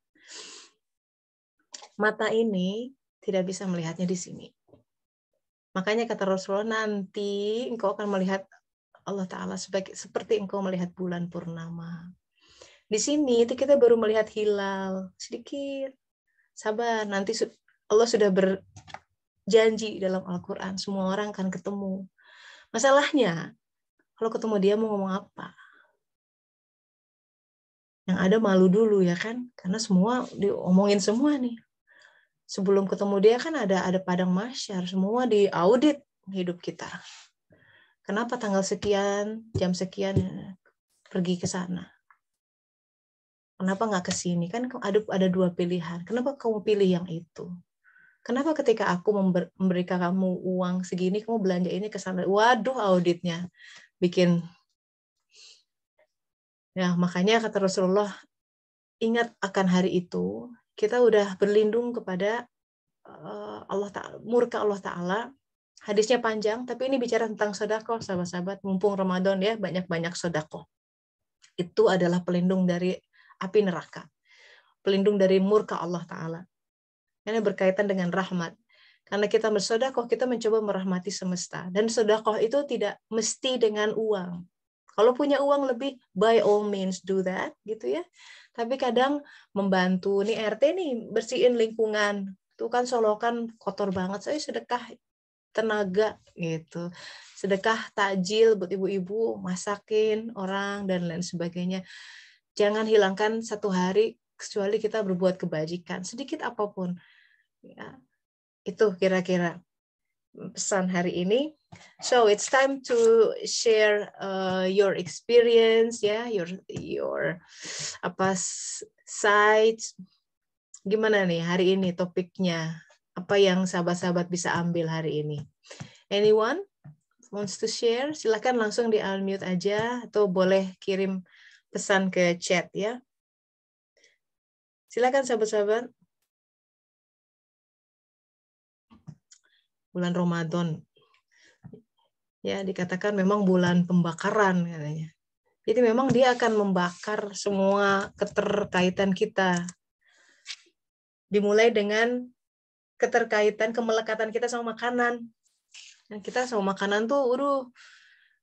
Speaker 1: Mata ini tidak bisa melihatnya di sini. Makanya kata Rasulullah, nanti engkau akan melihat Allah Ta'ala seperti engkau melihat bulan purnama. Di sini itu kita baru melihat hilal sedikit. Sabar, nanti Allah sudah berjanji dalam Al-Quran, semua orang akan ketemu. Masalahnya, kalau ketemu dia mau ngomong apa? Yang ada malu dulu ya kan, karena semua diomongin semua nih. Sebelum ketemu dia kan ada padang mahsyar, semua diaudit hidup kita. Kenapa tanggal sekian, jam sekian pergi ke sana? Kenapa nggak ke sini? Kan ada dua pilihan. Kenapa kamu pilih yang itu? Kenapa ketika aku memberikan kamu uang segini, kamu belanja ini ke sana? Waduh, auditnya bikin. Ya, makanya kata Rasulullah, ingat akan hari itu, kita udah berlindung kepada Allah Ta'ala, murka Allah Ta'ala. Hadisnya panjang, tapi ini bicara tentang sedekah, sahabat-sahabat. Mumpung Ramadan ya, banyak-banyak sedekah. Itu adalah pelindung dari api neraka. Pelindung dari murka Allah Ta'ala. Ini berkaitan dengan rahmat. Karena kita bersedekah, kita mencoba merahmati semesta. Dan sedekah itu tidak mesti dengan uang. Kalau punya uang lebih, by all means do that, gitu ya. Tapi kadang membantu, nih RT nih bersihin lingkungan. Tuh kan Solokan kotor banget, saya sedekah tenaga gitu. Sedekah takjil buat ibu-ibu, masakin orang dan lain sebagainya. Jangan hilangkan satu hari kecuali kita berbuat kebajikan, sedikit apapun. Ya, itu kira-kira pesan hari ini. So it's time to share your experience, ya, your apa sides. Gimana nih hari ini topiknya? Apa yang sahabat-sahabat bisa ambil hari ini? Anyone wants to share? Silakan langsung di unmute aja atau boleh kirim pesan ke chat ya. Silakan sahabat-sahabat. Bulan Ramadan. Ya, dikatakan memang bulan pembakaran katanya. Jadi memang dia akan membakar semua keterkaitan kita. Dimulai dengan keterkaitan, kemelekatan kita sama makanan. Dan kita sama makanan tuh,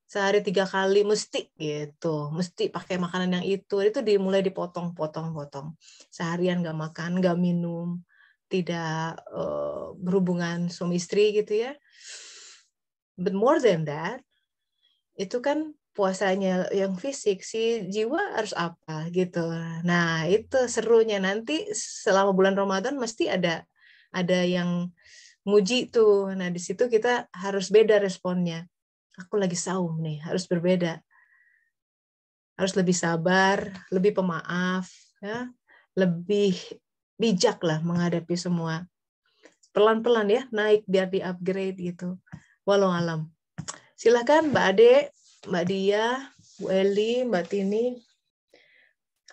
Speaker 1: sehari 3 kali mesti gitu. Mesti pakai makanan yang itu dimulai dipotong-potong. Seharian nggak makan, nggak minum, tidak berhubungan suami istri gitu ya. But more than that, itu kan puasanya yang fisik, si jiwa harus apa gitu. Nah itu serunya nanti selama bulan Ramadan mesti ada yang nguji tuh. Nah di situ kita harus beda responnya. Aku lagi saum nih, harus berbeda. Harus lebih sabar, lebih pemaaf, ya, lebih bijak lah menghadapi semua. Pelan-pelan ya, naik biar di-upgrade gitu. Walau alam. Silakan Mbak Ade, Mbak Dia, Bu Eli, Mbak Tini.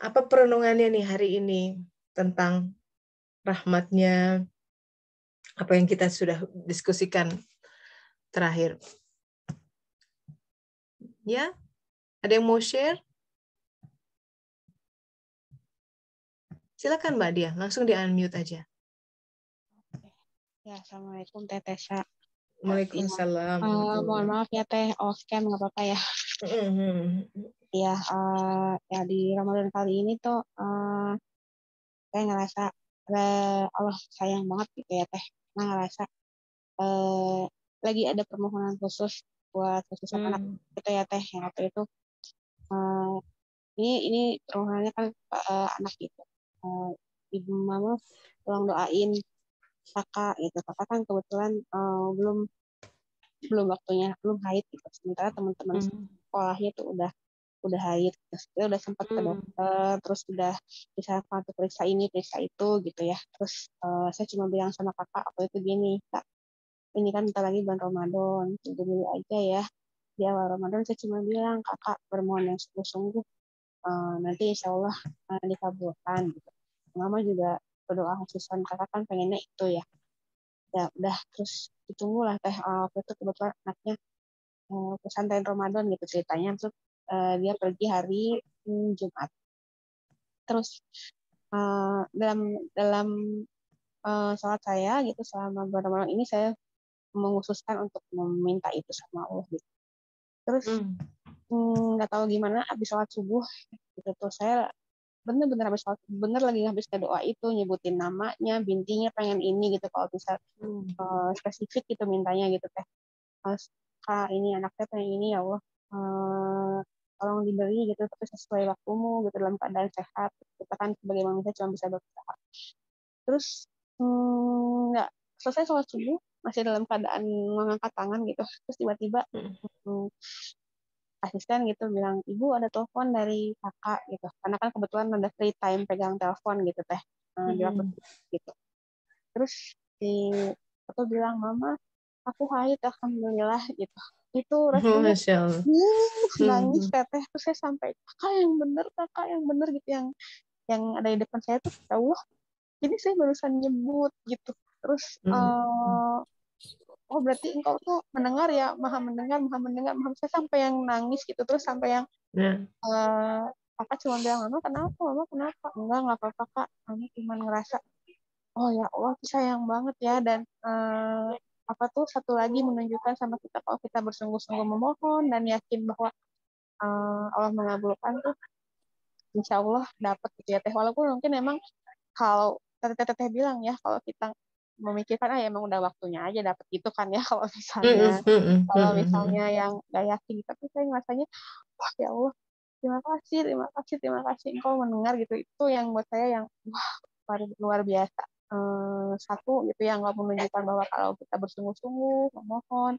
Speaker 1: Apa perenungannya nih hari ini tentang rahmatnya, apa yang kita sudah diskusikan terakhir? Ya, ada yang mau share? Silakan Mbak Dia, langsung di-unmute aja.
Speaker 2: Ya, Assalamualaikum Teh Tessa.
Speaker 1: Waalaikumsalam.
Speaker 2: Mohon maaf ya Teh, off cam nggak apa-apa ya. Ya, ya di Ramadan kali ini tuh saya ngerasa Allah sayang banget gitu ya Teh. Nah ngerasa lagi ada permohonan khusus buat khusus anak gitu ya Teh. Yang waktu itu ini permohonannya kan anak gitu. Ibu mama tolong doain kakak gitu. Kakak kan kebetulan belum waktunya, belum haid gitu. Sementara teman-teman sekolahnya tuh udah haid, terus dia udah sempat ke dokter, terus udah misalkan untuk periksa ini, periksa itu gitu ya. Terus saya cuma bilang sama kakak aku itu gini, Kak, ini kan bentar lagi bulan Ramadan, tunggu dulu aja ya. Di awal Ramadan saya cuma bilang, kakak bermohon yang sungguh-sungguh, nanti insya Allah dikabulkan gitu. Mama juga berdoa khususan kakak kan pengennya itu ya. Ya udah, terus ditunggulah teh, waktu itu kebetulan anaknya pesantren Ramadan gitu ceritanya. Terus dia pergi hari Jumat. Terus dalam dalam sholat saya gitu selama bulan Ramadan ini, saya mengkhususkan untuk meminta itu sama Allah gitu. Terus nggak tahu gimana abis sholat subuh gitu tuh, saya bener-bener habis sholat, bener lagi habis doa itu nyebutin namanya, bintinya pengen ini gitu, kalau bisa spesifik gitu mintanya gitu teh. Kak, ini anak saya pengen ini ya Allah, tolong diberi gitu, tapi sesuai waktumu gitu, dalam keadaan sehat. Kita kan sebagai manusia cuma bisa berusaha. Terus nggak selesai sholat subuh masih dalam keadaan mengangkat tangan gitu, terus tiba-tiba asisten gitu bilang, ibu ada telepon dari kakak gitu, karena kan kebetulan ada free time pegang telepon gitu teh di waktu gitu. Terus si aku bilang, mama aku haid alhamdulillah gitu. Itu rasanya nangis teteh. Terus saya sampai, kakak yang bener gitu, yang ada di depan saya tuh, ya Allah ini saya barusan nyebut gitu. Terus oh berarti engkau tuh mendengar ya, maha mendengar, saya sampai yang nangis gitu. Terus sampai yang kakak cuma bilang, mama kenapa, enggak apa-apa kak, mama cuma ngerasa oh ya Allah sayang banget ya. Dan apa tuh satu lagi menunjukkan sama kita kalau kita bersungguh-sungguh memohon dan yakin bahwa Allah mengabulkan tuh, insya Allah dapat gitu ya teh. Walaupun mungkin emang kalau teteh bilang ya, kalau kita memikirkan emang udah waktunya aja dapat gitu kan ya, kalau misalnya yang nggak yakin. Tapi saya ngerasanya wah ya Allah, terima kasih engkau mendengar gitu. Itu yang buat saya yang wah luar biasa. Satu gitu yang nggak menunjukkan bahwa kalau kita bersungguh-sungguh memohon,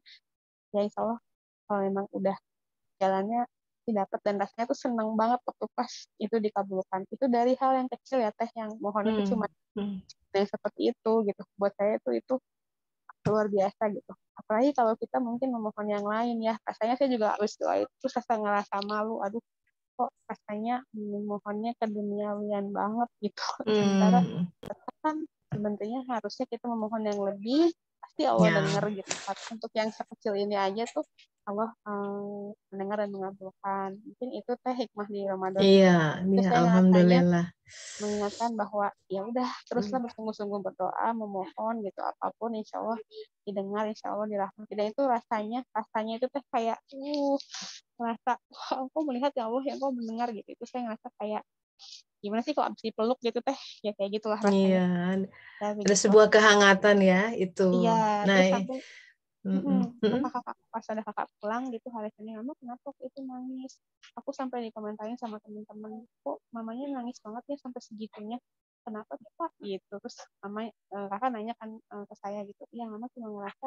Speaker 2: ya insya Allah kalau memang udah jalannya didapat. Dan rasanya tuh seneng banget waktu pas itu dikabulkan. Itu dari hal yang kecil ya teh, yang mohon itu cuma yang seperti itu gitu. Buat saya itu luar biasa gitu. Apalagi kalau kita mungkin memohon yang lain ya, rasanya saya juga habis doa itu rasa ngerasa malu, aduh kok rasanya memohonnya keduniawian banget gitu. Sementara kan sebenarnya harusnya kita memohon yang lebih, pasti Allah dengar gitu. Untuk yang sekecil ini aja tuh Allah mendengar dan mengabulkan. Mungkin itu teh hikmah di Ramadan. Terus saya
Speaker 1: alhamdulillah.
Speaker 2: mengingatkan bahwa ya udah teruslah bersungguh-sungguh berdoa, memohon gitu, apapun insya Allah didengar, insya Allah dirahmati. Dan itu rasanya itu teh kayak ngerasa aku melihat ya Allah, yang kau mendengar gitu. Itu saya ngerasa kayak gimana sih kok abis dipeluk gitu teh, ya kayak gitulah rasanya.
Speaker 1: Ada sebuah kehangatan ya itu.
Speaker 2: Iya,
Speaker 1: Nah,
Speaker 2: terus sampai kakak pas ada kakak pulang gitu hari Senin, mama kenapa itu nangis? Aku sampai dikomentarin sama teman-teman, kok mamanya nangis banget ya sampai segitunya, kenapa sih pak gitu. Terus kakak nanya kan ke saya gitu, iya mama cuma ngerasa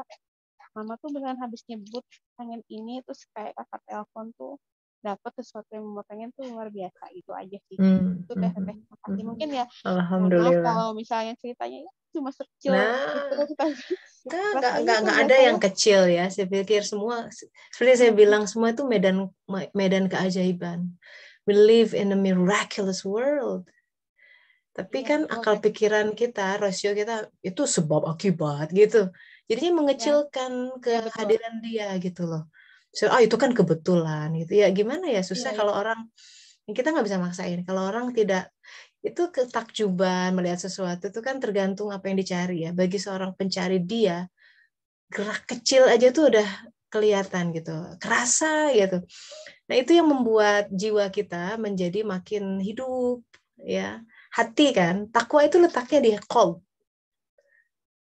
Speaker 2: mama tuh beneran habis nyebut pengen ini, terus kayak kakak telepon tuh dapat sesuatu yang mama pengen tuh luar biasa. Itu aja sih. Itu teh makasih. Mungkin ya maaf kalau misalnya ceritanya cuma sekecil itu,
Speaker 1: nggak ada yang kecil ya. Saya pikir semua, seperti saya bilang, semua itu medan keajaiban. We live in a miraculous world. Tapi kan akal pikiran kita, rasio kita itu sebab akibat gitu. Jadinya mengecilkan kehadiran dia gitu loh. So, itu kan kebetulan gitu ya. Gimana ya, susah kalau orang, kita nggak bisa maksain. Kalau orang tidak, itu ketakjuban melihat sesuatu itu kan tergantung apa yang dicari ya. Bagi seorang pencari dia, gerak kecil aja tuh udah kelihatan gitu, kerasa gitu. Nah itu yang membuat jiwa kita menjadi makin hidup ya. Hati kan, takwa itu letaknya di qalb.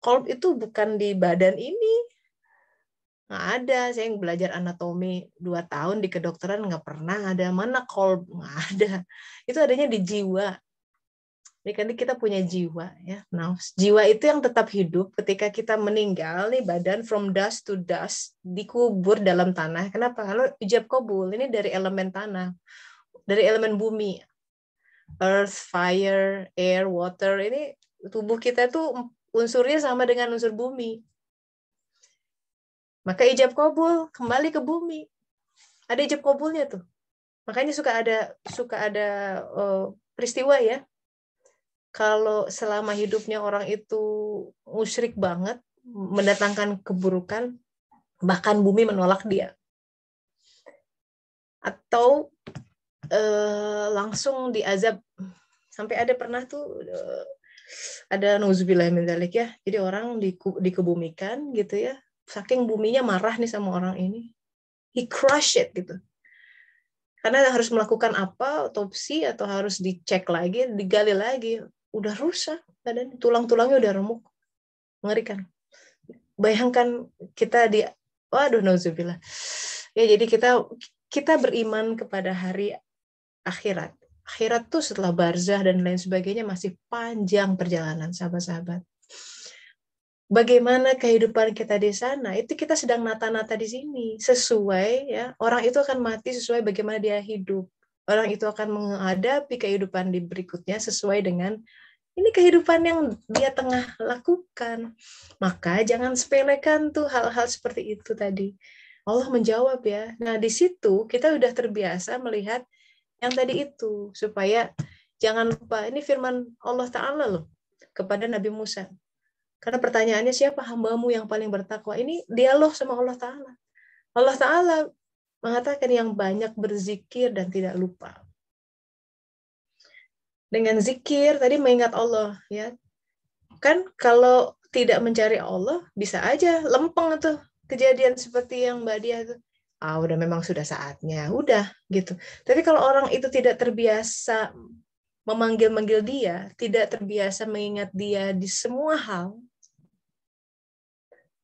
Speaker 1: Qalb itu bukan di badan ini. Nggak ada, saya yang belajar anatomi 2 tahun di kedokteran nggak pernah ada mana qalb, nggak ada. Itu adanya di jiwa. Jadi kan kita punya jiwa ya. Nah, jiwa itu yang tetap hidup ketika kita meninggal nih, badan from dust to dust, dikubur dalam tanah. Kenapa? Kalau ijab qabul ini dari elemen tanah, dari elemen bumi. Earth, fire, air, water, ini tubuh kita tuh unsurnya sama dengan unsur bumi. Maka ijab qabul kembali ke bumi. Ada ijab qabulnya tuh. Makanya suka ada peristiwa ya. Kalau selama hidupnya orang itu musyrik banget, mendatangkan keburukan, bahkan bumi menolak dia. Atau langsung diazab. Sampai ada pernah tuh ada nauzubillah min dzalik ya. Jadi orang dikebumikan gitu ya. Saking buminya marah nih sama orang ini. He crush it gitu. Karena harus melakukan apa, otopsi atau harus dicek lagi, digali lagi. Udah rusak badan, tulang-tulangnya udah remuk. Mengerikan. Bayangkan kita waduh nauzubillah. Ya jadi kita beriman kepada hari akhirat. Akhirat tuh setelah barzah dan lain sebagainya masih panjang perjalanan, sahabat-sahabat. Bagaimana kehidupan kita di sana, itu kita sedang nata-nata di sini. Sesuai, ya, orang itu akan mati sesuai bagaimana dia hidup. Orang itu akan menghadapi kehidupan di berikutnya sesuai dengan ini kehidupan yang dia tengah lakukan. Maka jangan sepelekan tuh hal-hal seperti itu tadi. Allah menjawab ya. Nah, di situ kita udah terbiasa melihat yang tadi itu, supaya jangan lupa, ini firman Allah Ta'ala loh, kepada Nabi Musa. Karena pertanyaannya, siapa hambamu yang paling bertakwa? Ini dialog sama Allah Ta'ala. Allah Ta'ala mengatakan yang banyak berzikir dan tidak lupa. Dengan zikir, tadi mengingat Allah. Ya, kan kalau tidak mencari Allah, bisa aja lempeng tuh kejadian seperti yang Mbak Dia tuh. Udah memang sudah saatnya, udah gitu. Tapi kalau orang itu tidak terbiasa memanggil-manggil dia, tidak terbiasa mengingat dia di semua hal,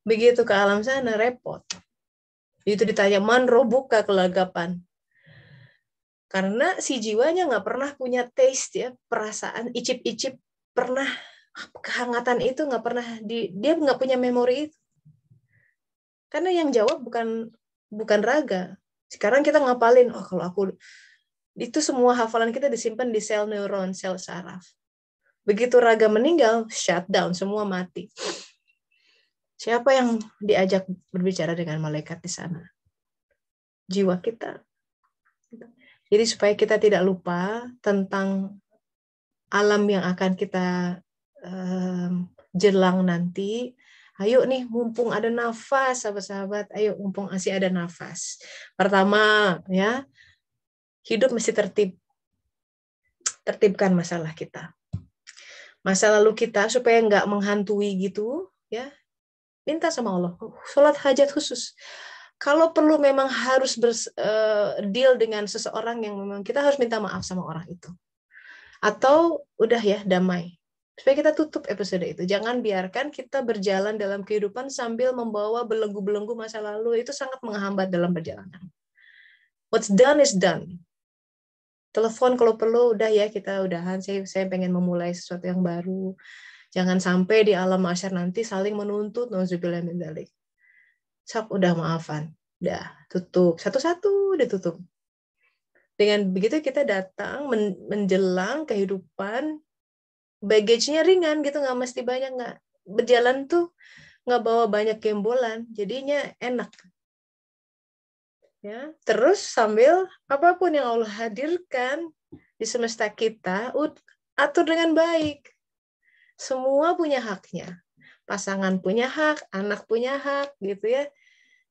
Speaker 1: begitu ke alam sana repot. Itu ditanya, man robuka, kelagapan. Karena si jiwanya nggak pernah punya taste ya, perasaan icip-icip, pernah kehangatan itu nggak pernah dia nggak punya memori itu. Karena yang jawab bukan raga. Sekarang kita ngapalin, kalau aku itu semua hafalan kita disimpan di sel neuron, sel saraf. Begitu raga meninggal, shutdown, semua mati. Siapa yang diajak berbicara dengan malaikat di sana? Jiwa kita. Jadi supaya kita tidak lupa tentang alam yang akan kita jelang nanti. Ayo nih, mumpung ada nafas, sahabat-sahabat. Ayo, mumpung masih ada nafas. Pertama, ya, hidup mesti tertibkan masalah kita. Masa lalu kita supaya nggak menghantui gitu, ya. Minta sama Allah, sholat hajat khusus. Kalau perlu memang harus deal dengan seseorang yang memang kita harus minta maaf sama orang itu. Atau udah ya, damai. Supaya kita tutup episode itu. Jangan biarkan kita berjalan dalam kehidupan sambil membawa belenggu-belenggu masa lalu. Itu sangat menghambat dalam perjalanan. What's done is done. Telepon kalau perlu, udah ya kita udahan. Saya pengen memulai sesuatu yang baru. Jangan sampai di alam mahsyar nanti saling menuntut. Nauzubillah min dzalik. Sok, udah maafan. Udah, tutup. Satu-satu ditutup. Dengan begitu kita datang menjelang kehidupan, baggage-nya ringan gitu, nggak mesti banyak, nggak berjalan tuh nggak bawa banyak gembolan, jadinya enak ya. Terus sambil apapun yang Allah hadirkan di semesta kita, atur dengan baik. Semua punya haknya, pasangan punya hak, anak punya hak gitu ya.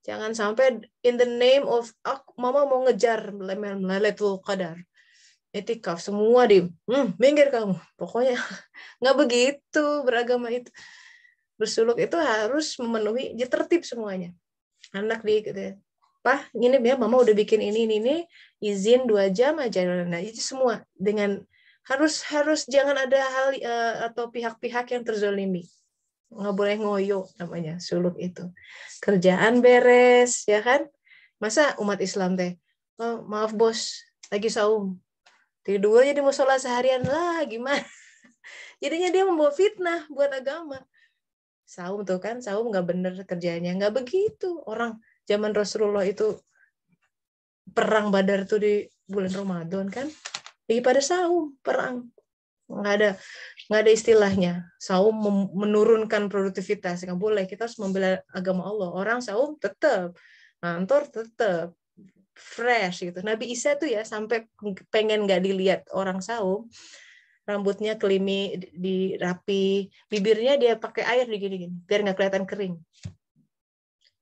Speaker 1: Jangan sampai in the name of mama mau ngejar Lailatul Qadar, etikaf, semua minggir kamu. Pokoknya nggak begitu beragama itu. Bersuluk itu harus memenuhi tertib semuanya. Anak Pak, ini ya mama udah bikin ini, izin 2 jam aja. Nah, itu semua dengan harus jangan ada hal atau pihak-pihak yang terzolimi. Nggak boleh ngoyo namanya suluk itu. Kerjaan beres, ya kan? Masa umat Islam maaf bos, lagi saum. Tidur aja di musola seharian lah, gimana? Jadinya dia membawa fitnah buat agama. Saum tuh kan, saum nggak bener kerjanya. Nggak begitu. Orang zaman Rasulullah itu perang Badar tuh di bulan Ramadan kan. Lagi pada saum, perang. Nggak ada istilahnya. Saum menurunkan produktivitas. Nggak boleh. Kita harus membela agama Allah. Orang saum tetap. Ngantor tetap. Fresh gitu. Nabi Isa tuh ya sampai pengen nggak dilihat orang saum. rambutnya kelimi dirapi, bibirnya dia pakai air digini-gini biar nggak kelihatan kering,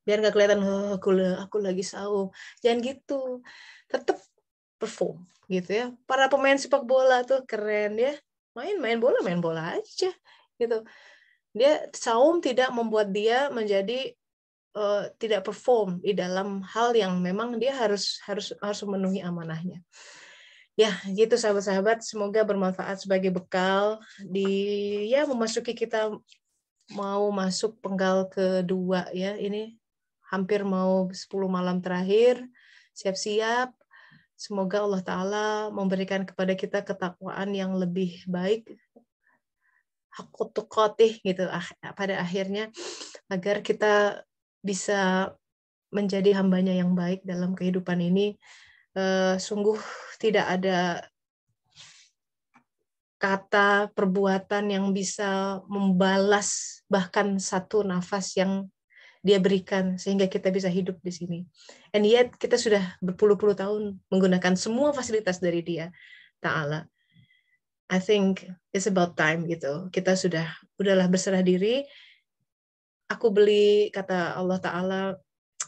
Speaker 1: biar nggak kelihatan aku lagi saum. Jangan gitu, tetap perform gitu ya. Para pemain sepak bola tuh keren ya, main bola aja gitu. Dia saum tidak membuat dia menjadi tidak perform di dalam hal yang memang dia harus memenuhi amanahnya. Ya, gitu sahabat-sahabat, semoga bermanfaat sebagai bekal memasuki kita mau masuk penggal kedua ya. Ini hampir mau 10 malam terakhir. Siap-siap. Semoga Allah Ta'ala memberikan kepada kita ketakwaan yang lebih baik, hakut tuqatih gitu pada akhirnya, agar kita bisa menjadi hambanya yang baik dalam kehidupan ini. Sungguh tidak ada kata perbuatan yang bisa membalas bahkan satu nafas yang dia berikan sehingga kita bisa hidup di sini. And yet kita sudah berpuluh-puluh tahun menggunakan semua fasilitas dari dia Ta'ala. I think it's about time gitu. Kita udahlah berserah diri. Aku beli, kata Allah Ta'ala,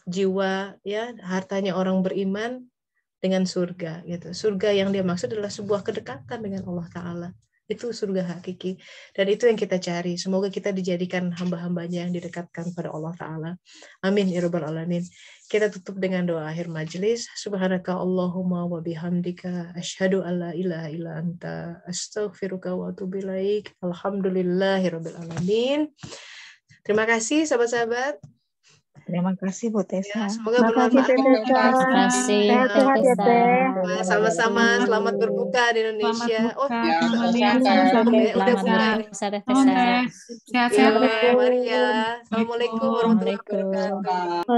Speaker 1: jiwa ya, hartanya orang beriman dengan surga gitu. Surga yang dia maksud adalah sebuah kedekatan dengan Allah Ta'ala. Itu surga hakiki. Dan itu yang kita cari. Semoga kita dijadikan hamba-hambanya yang didekatkan pada Allah Ta'ala. Amin ya rabbal alamin. Kita tutup dengan doa akhir majelis. Subhanaka Allahumma wa bihamdika asyhadu alla ilaha illa anta astaghfiruka wa atubu ilaik. Alhamdulillahi rabbil alamin. Terima kasih sahabat-sahabat.
Speaker 3: Terima kasih Bu Tessa.
Speaker 1: Ya, semoga bermanfaat.
Speaker 4: Terima kasih.
Speaker 3: Sehat-sehat ya Teh.
Speaker 1: Sama-sama, selamat berbuka di Indonesia.
Speaker 5: Selamat
Speaker 1: Udah
Speaker 4: berpuasa, Teh
Speaker 1: buka
Speaker 4: Tessa.
Speaker 1: ini.
Speaker 5: Sehat-sehat.
Speaker 1: Maria. Assalamualaikum warahmatullahi wabarakatuh.